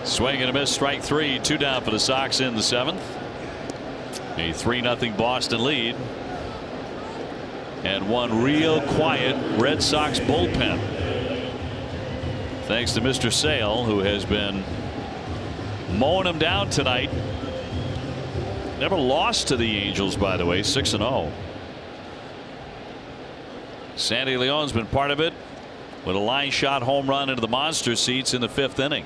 Swing and a miss, strike 3, 2 down for the Sox in the 7th. A 3-0 Boston lead. And one real quiet Red Sox bullpen. Thanks to Mr. Sale, who has been mowing them down tonight. Never lost to the Angels, by the way, 6-0. Sandy Leon's been part of it with a line shot home run into the monster seats in the 5th inning.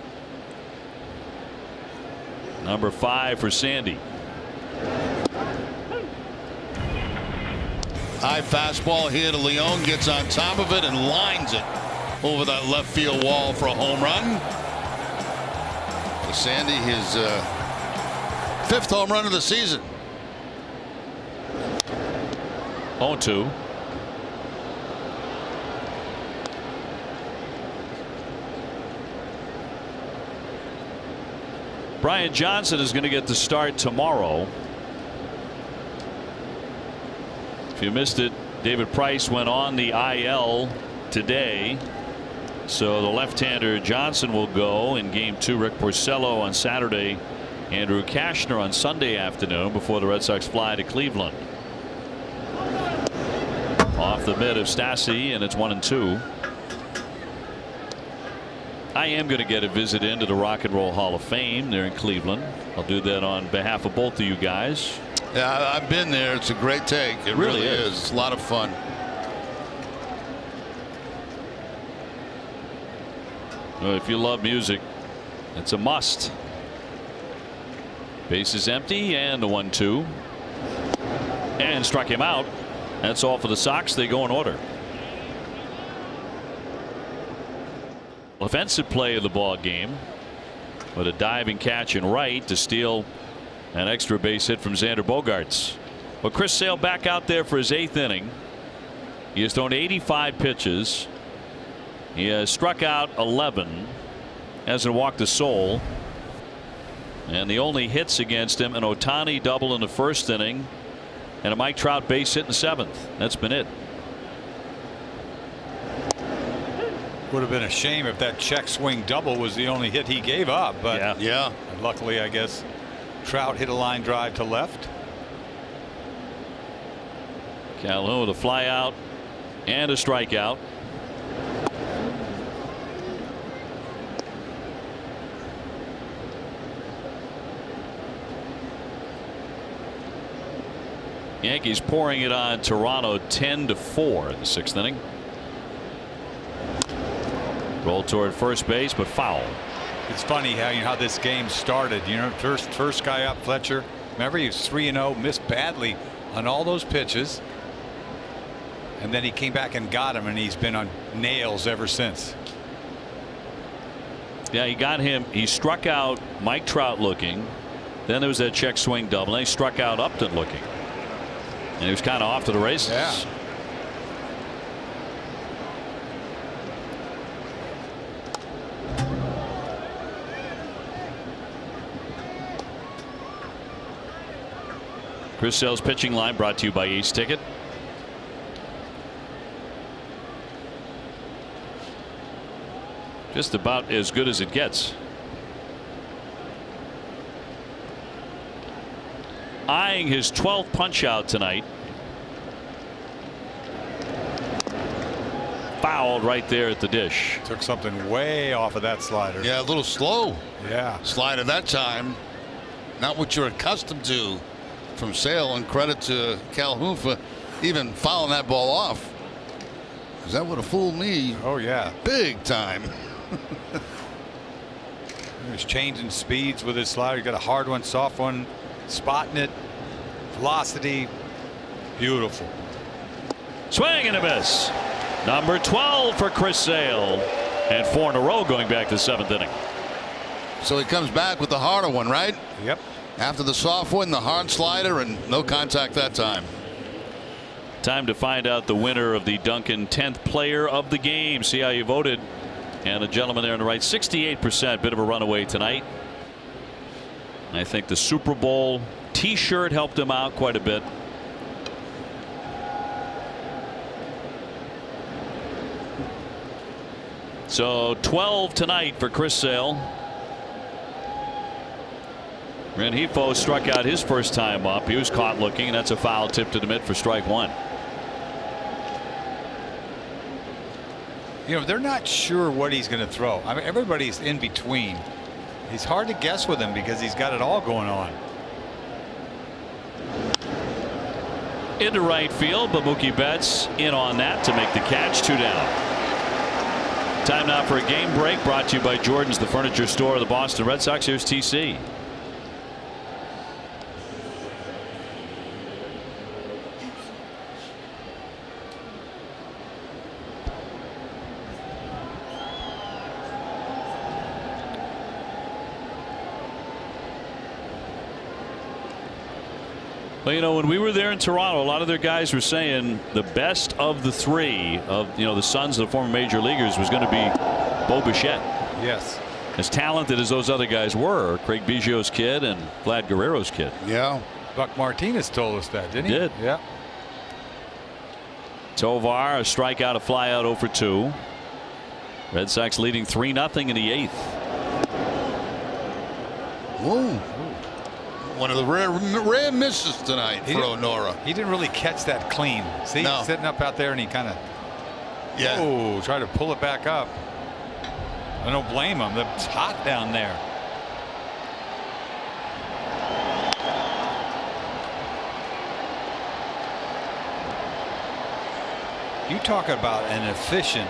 Number 5 for Sandy. High fastball here to Leon, gets on top of it and lines it over that left field wall for a home run. For Sandy, his 5th home run of the season. 0-2. Brian Johnson is going to get the start tomorrow. If you missed it, David Price went on the IL today. So the left-hander Johnson will go in game 2. Rick Porcello on Saturday. Andrew Cashner on Sunday afternoon before the Red Sox fly to Cleveland. Off the mid of Stassi, and it's 1-2. I am going to get a visit into the Rock and Roll Hall of Fame there in Cleveland. I'll do that on behalf of both of you guys. Yeah, I've been there. It's a great take. It really is. It's a lot of fun. Well, if you love music, it's a must. Base is empty, and the 1-2. And struck him out. That's all for the Sox. They go in order. Offensive play of the ball game with a diving catch in right to steal an extra base hit from Xander Bogaerts. Well, Chris Sale back out there for his 8th inning. He has thrown 85 pitches. He has struck out 11. Hasn't walked a soul. And the only hits against him, an Ohtani double in the 1st inning and a Mike Trout base hit in the 7th. That's been it. Would have been a shame if that check swing double was the only hit he gave up, but yeah. Luckily, I guess Trout hit a line drive to left. Calhoun with a fly out and a strikeout. Yankees pouring it on Toronto 10-4 in the 6th inning. Roll toward first base, but foul. It's funny how this game started. You know, first guy up, Fletcher. Remember, he was 3-0, missed badly on all those pitches, and then he came back and got him, and he's been on nails ever since. Yeah, he got him. He struck out Mike Trout looking. Then there was that check swing double. And he struck out Upton looking, and he was kind of off to the races. Yeah. Chris Sale's pitching line brought to you by Ace Ticket. Just about as good as it gets. Eyeing his 12th punch out tonight. Fouled right there at the dish. Took something way off of that slider. Yeah, a little slow. Yeah. Slider that time. Not what you're accustomed to from Sale, and credit to Calhoun for even fouling that ball off. Because that would have fooled me. Oh, yeah. Big time. He was changing speeds with his slider. You got a hard one, soft one, spotting it, velocity. Beautiful. Swing and a miss. Number 12 for Chris Sale, and 4 in a row going back to the 7th inning. So he comes back with the harder one, right? Yep. After the soft one, the hard slider, and no contact that time. Time to find out the winner of the Duncan 10th player of the game. See how you voted. And a gentleman there on the right, 68%, bit of a runaway tonight. I think the Super Bowl t-shirt helped him out quite a bit. So 12 tonight for Chris Sale. Rengifo struck out his first time up. He was caught looking, and that's a foul tip to the mid for strike one. You know, they're not sure what he's going to throw. I mean, everybody's in between. It's hard to guess with him because he's got it all going on. Into right field, but Mookie Betts in on that to make the catch. 2 down. Time now for a game break, brought to you by Jordan's, the furniture store of the Boston Red Sox. Here's TC. Well, you know, when we were there in Toronto, a lot of their guys were saying the best of the three of, you know, the sons of the former major leaguers was going to be Bo Bichette. Yes. As talented as those other guys were, Craig Biggio's kid and Vlad Guerrero's kid. Yeah. Buck Martinez told us that, didn't he? Did. Yeah. Tovar, a strikeout, a flyout, 0 for 2. Red Sox leading 3-0 in the 8th. Whoa. One of the rare misses tonight for O'Nora. He didn't really catch that clean. See, no. Sitting up out there and he kind of tried to pull it back up. I don't blame him. It's hot down there. You talk about an efficient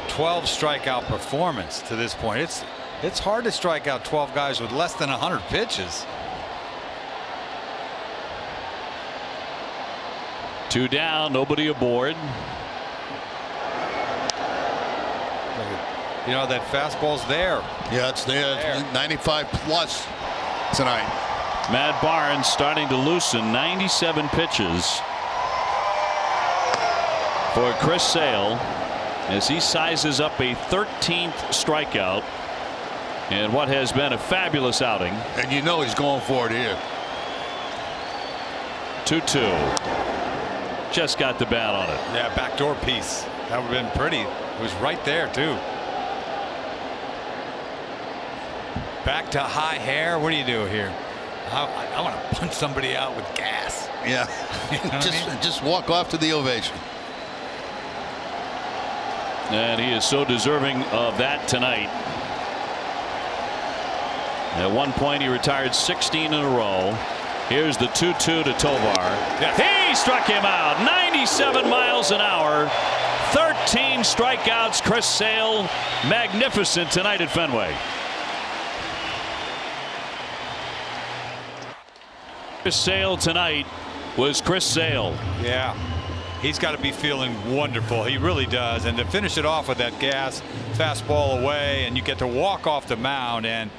12 strikeout performance to this point. It's hard to strike out 12 guys with less than 100 pitches. 2 down, nobody aboard. You know, that fastball's there. Yeah, it's there. 95 plus tonight. Matt Barnes starting to loosen. 97 pitches for Chris Sale as he sizes up a 13th strikeout and what has been a fabulous outing. And you know he's going for it here. 2-2. Just got the bat on it. Yeah, backdoor piece. That would have been pretty. It was right there, too. Back to high hair. What do you do here? I want to punch somebody out with gas. Yeah. You know just walk off to the ovation. And he is so deserving of that tonight. At one point, he retired 16 in a row. Here's the 2-2 to Tovar. Yes. He struck him out. 97 miles an hour. 13 strikeouts. Chris Sale, magnificent tonight at Fenway. Chris Sale tonight was Chris Sale. Yeah. He's got to be feeling wonderful. He really does. And to finish it off with that gas fastball away, and you get to walk off the mound, and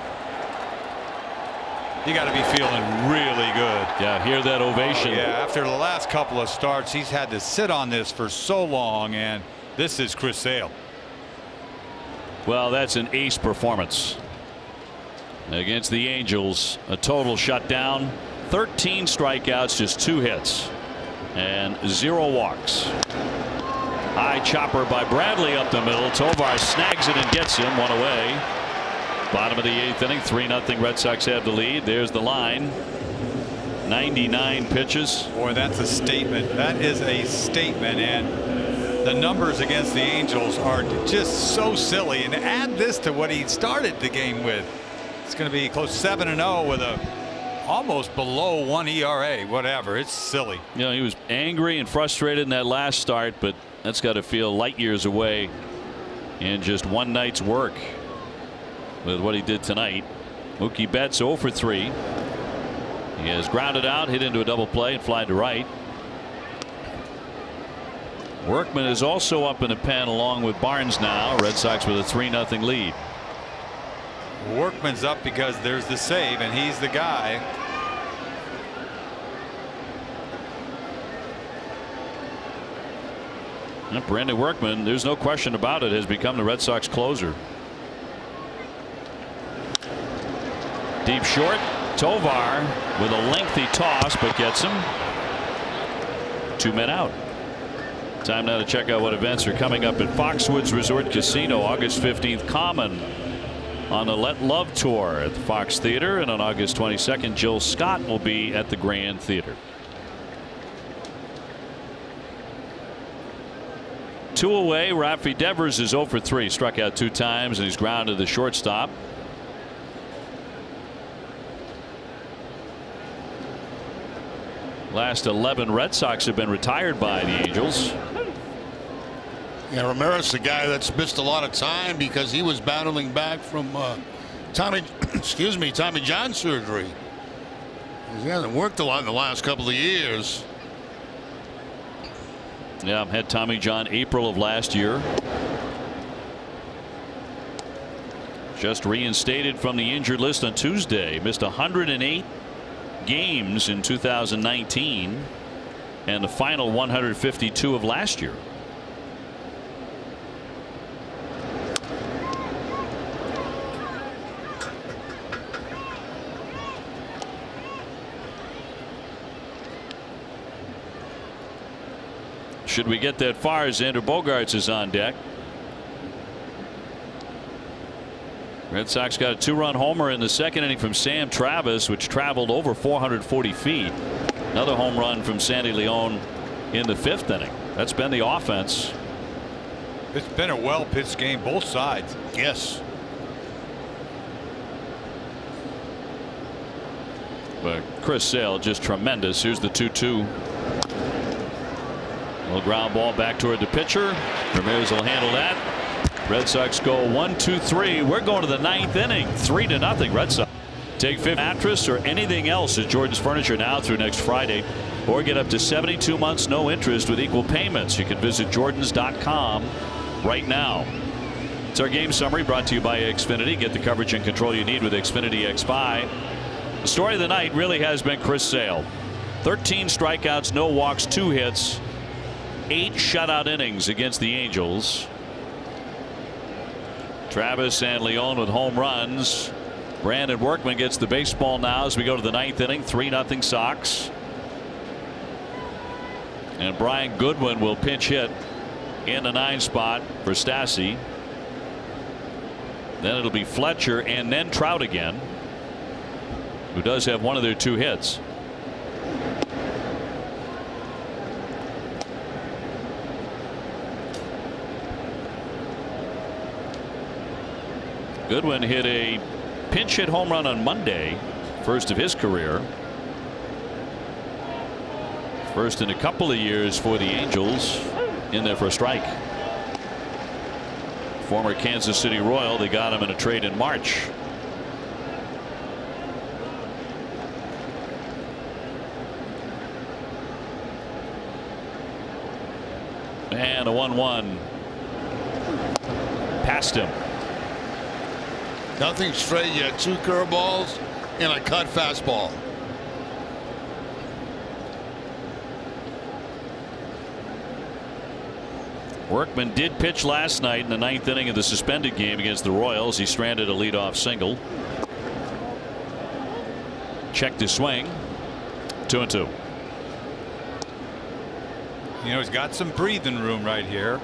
you got to be feeling really good. Yeah, hear that ovation. Yeah, after the last couple of starts, he's had to sit on this for so long, and this is Chris Sale. Well, that's an ace performance against the Angels. A total shutdown, 13 strikeouts, just 2 hits, and 0 walks. High chopper by Bradley up the middle. Tovar snags it and gets him 1 away. Bottom of the 8th inning, 3-0 Red Sox have the lead. There's the line. 99 pitches. Boy, that's a statement. That is a statement. And the numbers against the Angels are just so silly. And add this to what he started the game with. It's going to be close 7-0 with a almost below 1 ERA. Whatever. It's silly. You know, he was angry and frustrated in that last start, but that's got to feel light years away in just one night's work with what he did tonight. Mookie Betts 0 for 3. He has grounded out, hit into a double play, and fly to right. Workman is also up in the pen along with Barnes now. Red Sox with a 3-0 lead. Workman's up because there's the save, and he's the guy. And Brandon Workman, there's no question about it, has become the Red Sox closer. Deep short. Tovar with a lengthy toss, but gets him. 2 men out. Time now to check out what events are coming up at Foxwoods Resort Casino. August 15th, Common on the Let Love Tour at the Fox Theater, and on August 22nd, Jill Scott will be at the Grand Theater. 2 away. Rafi Devers is 0 for 3. Struck out 2 times, and he's grounded the shortstop. Last 11 Red Sox have been retired by the Angels. Yeah, Ramirez, the guy that's missed a lot of time because he was battling back from Tommy John surgery. He hasn't worked a lot in the last couple of years. Yeah, had Tommy John April of last year. Just reinstated from the injured list on Tuesday. Missed 108 games in 2019 and the final 152 of last year. Should we get that far, Xander Bogaerts is on deck. Red Sox got a 2-run homer in the second inning from Sam Travis, which traveled over 440 feet. Another home run from Sandy Leon in the 5th inning. That's been the offense. It's been a well-pitched game, both sides. Yes. But Chris Sale just tremendous. Here's the 2-2. Little ground ball back toward the pitcher. Ramirez will handle that. Red Sox go 1-2-3. We're going to the 9th inning. 3-0 Red Sox. Take 5th mattress or anything else at Jordan's Furniture now through next Friday, or get up to 72 months no interest with equal payments. You can visit Jordans.com right now. It's our game summary brought to you by Xfinity. Get the coverage and control you need with Xfinity XFi. The story of the night really has been Chris Sale. 13 strikeouts, no walks, 2 hits, 8 shutout innings against the Angels. Travis and Leon with home runs. Brandon Workman gets the baseball now as we go to the 9th inning. 3-0 Sox. And Brian Goodwin will pinch hit in the 9 spot for Stassi. Then it'll be Fletcher and then Trout again, who does have one of their 2 hits. Goodwin hit a pinch hit home run on Monday, first of his career. First in a couple of years for the Angels in there for a strike. Former Kansas City Royal, they got him in a trade in March. And a 1-1 past him. Nothing straight yet. 2 curveballs and a cut fastball. Workman did pitch last night in the 9th inning of the suspended game against the Royals. He stranded a leadoff single. Checked his swing. 2-2. You know, he's got some breathing room right here.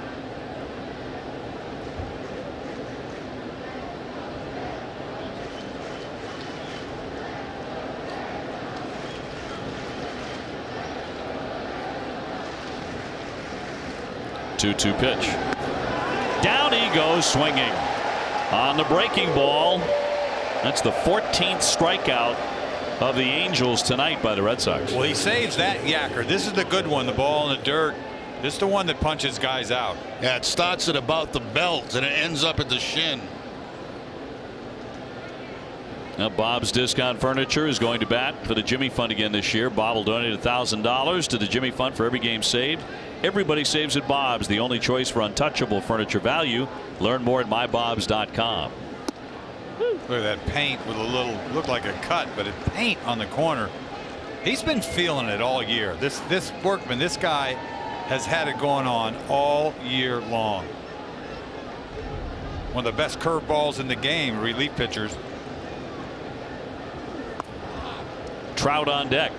Two pitch. Down he goes swinging on the breaking ball. That's the 14th strikeout of the Angels tonight by the Red Sox. Well, he saves that yacker. This is the good one, the ball in the dirt. This is the one that punches guys out. Yeah, it starts at about the belt and it ends up at the shin. Now Bob's Discount Furniture is going to bat for the Jimmy Fund again this year. Bob will donate $1,000 to the Jimmy Fund for every game saved. Everybody saves at Bob's, the only choice for untouchable furniture value. Learn more at mybobs.com. Look at that paint with a little, looked like a cut, but it's paint on the corner. He's been feeling it all year. This Workman, this guy has had it going on all year long. One of the best curveballs in the game, relief pitchers. Trout on deck.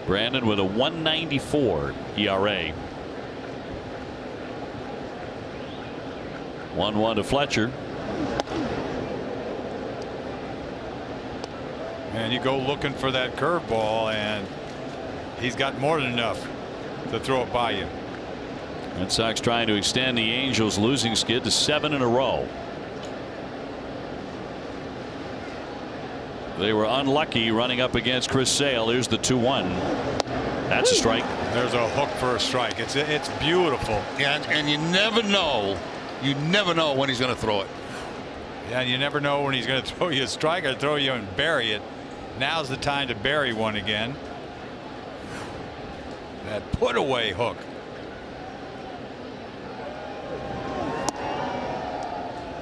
Brandon with a 1.94 ERA 1-1 to Fletcher. And you go looking for that curveball, and he's got more than enough to throw it by you. Red Sox trying to extend the Angels' losing skid to 7 in a row. They were unlucky running up against Chris Sale. Here's the 2-1. That's a strike. There's a hook for a strike. It's beautiful. Yeah, and you never know. You never know when he's going to throw it. Yeah, and you never know when he's going to throw you a strike or throw you and bury it. Now's the time to bury one again. That put away hook.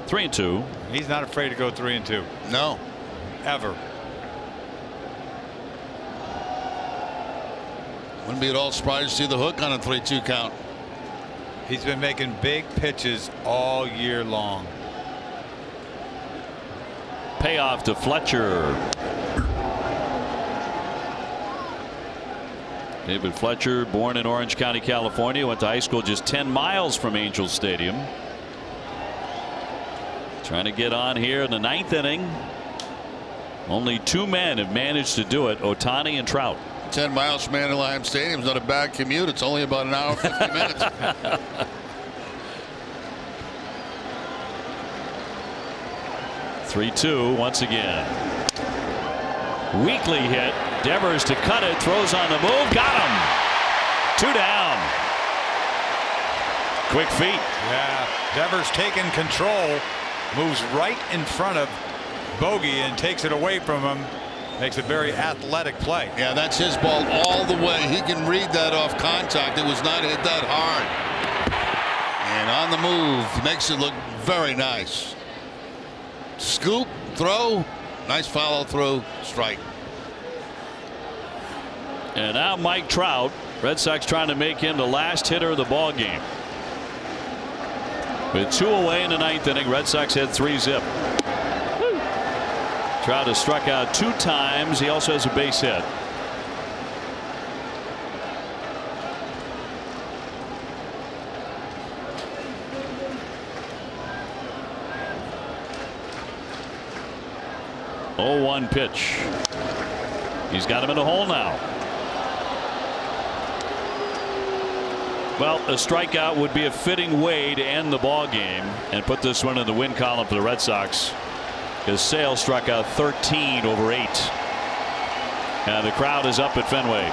3-2. He's not afraid to go 3-2. No. Ever. Wouldn't be at all surprised to see the hook on a 3-2 count. He's been making big pitches all year long. Payoff to Fletcher. David Fletcher, born in Orange County, California, went to high school just 10 miles from Angels Stadium. Trying to get on here in the 9th inning. Only 2 men have managed to do it, Ohtani and Trout. 10 miles from Anaheim Stadium is not a bad commute. It's only about an hour 50 minutes. (3-2) once again. Weakly hit. Devers to cut it. Throws on the move. Got him. 2 down. Quick feet. Yeah. Devers taking control. Moves right in front of Bogey and takes it away from him. Makes a very athletic play. Yeah, that's his ball all the way. He can read that off contact. It was not hit that hard. And on the move, makes it look very nice. Scoop, throw, nice follow through, strike. And now Mike Trout. Red Sox trying to make him the last hitter of the ball game. With 2 away in the 9th inning, Red Sox had 3-zip. Trout has struck out 2 times. He also has a base hit. Oh, 1 pitch. He's got him in the hole now. Well, a strikeout would be a fitting way to end the ball game and put this one in the win column for the Red Sox. Because Sale struck out 13 over 8. And the crowd is up at Fenway.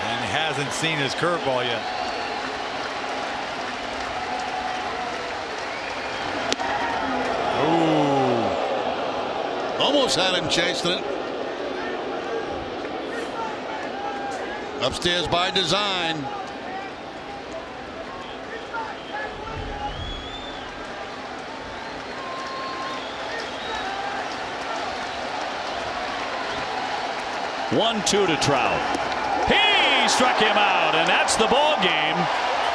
And hasn't seen his curveball yet. Ooh. Almost had him chasing it. Upstairs by design. One, 2 to Trout. He struck him out, and that's the ball game.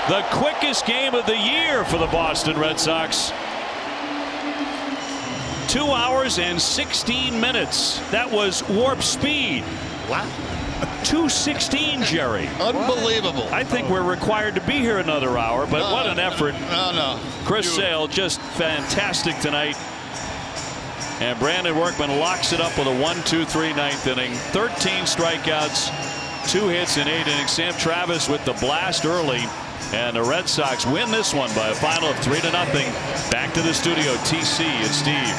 The quickest game of the year for the Boston Red Sox. 2 hours and 16 minutes. That was warp speed. Wow. 2:16, Jerry. Unbelievable. I think we're required to be here another hour, but what an effort. No. Chris Sale just fantastic tonight. And Brandon Workman locks it up with a 1-2-3 9th inning. 13 strikeouts, 2 hits in 8 innings. Sam Travis with the blast early. And the Red Sox win this one by a final of 3-0. Back to the studio, TC and Steve.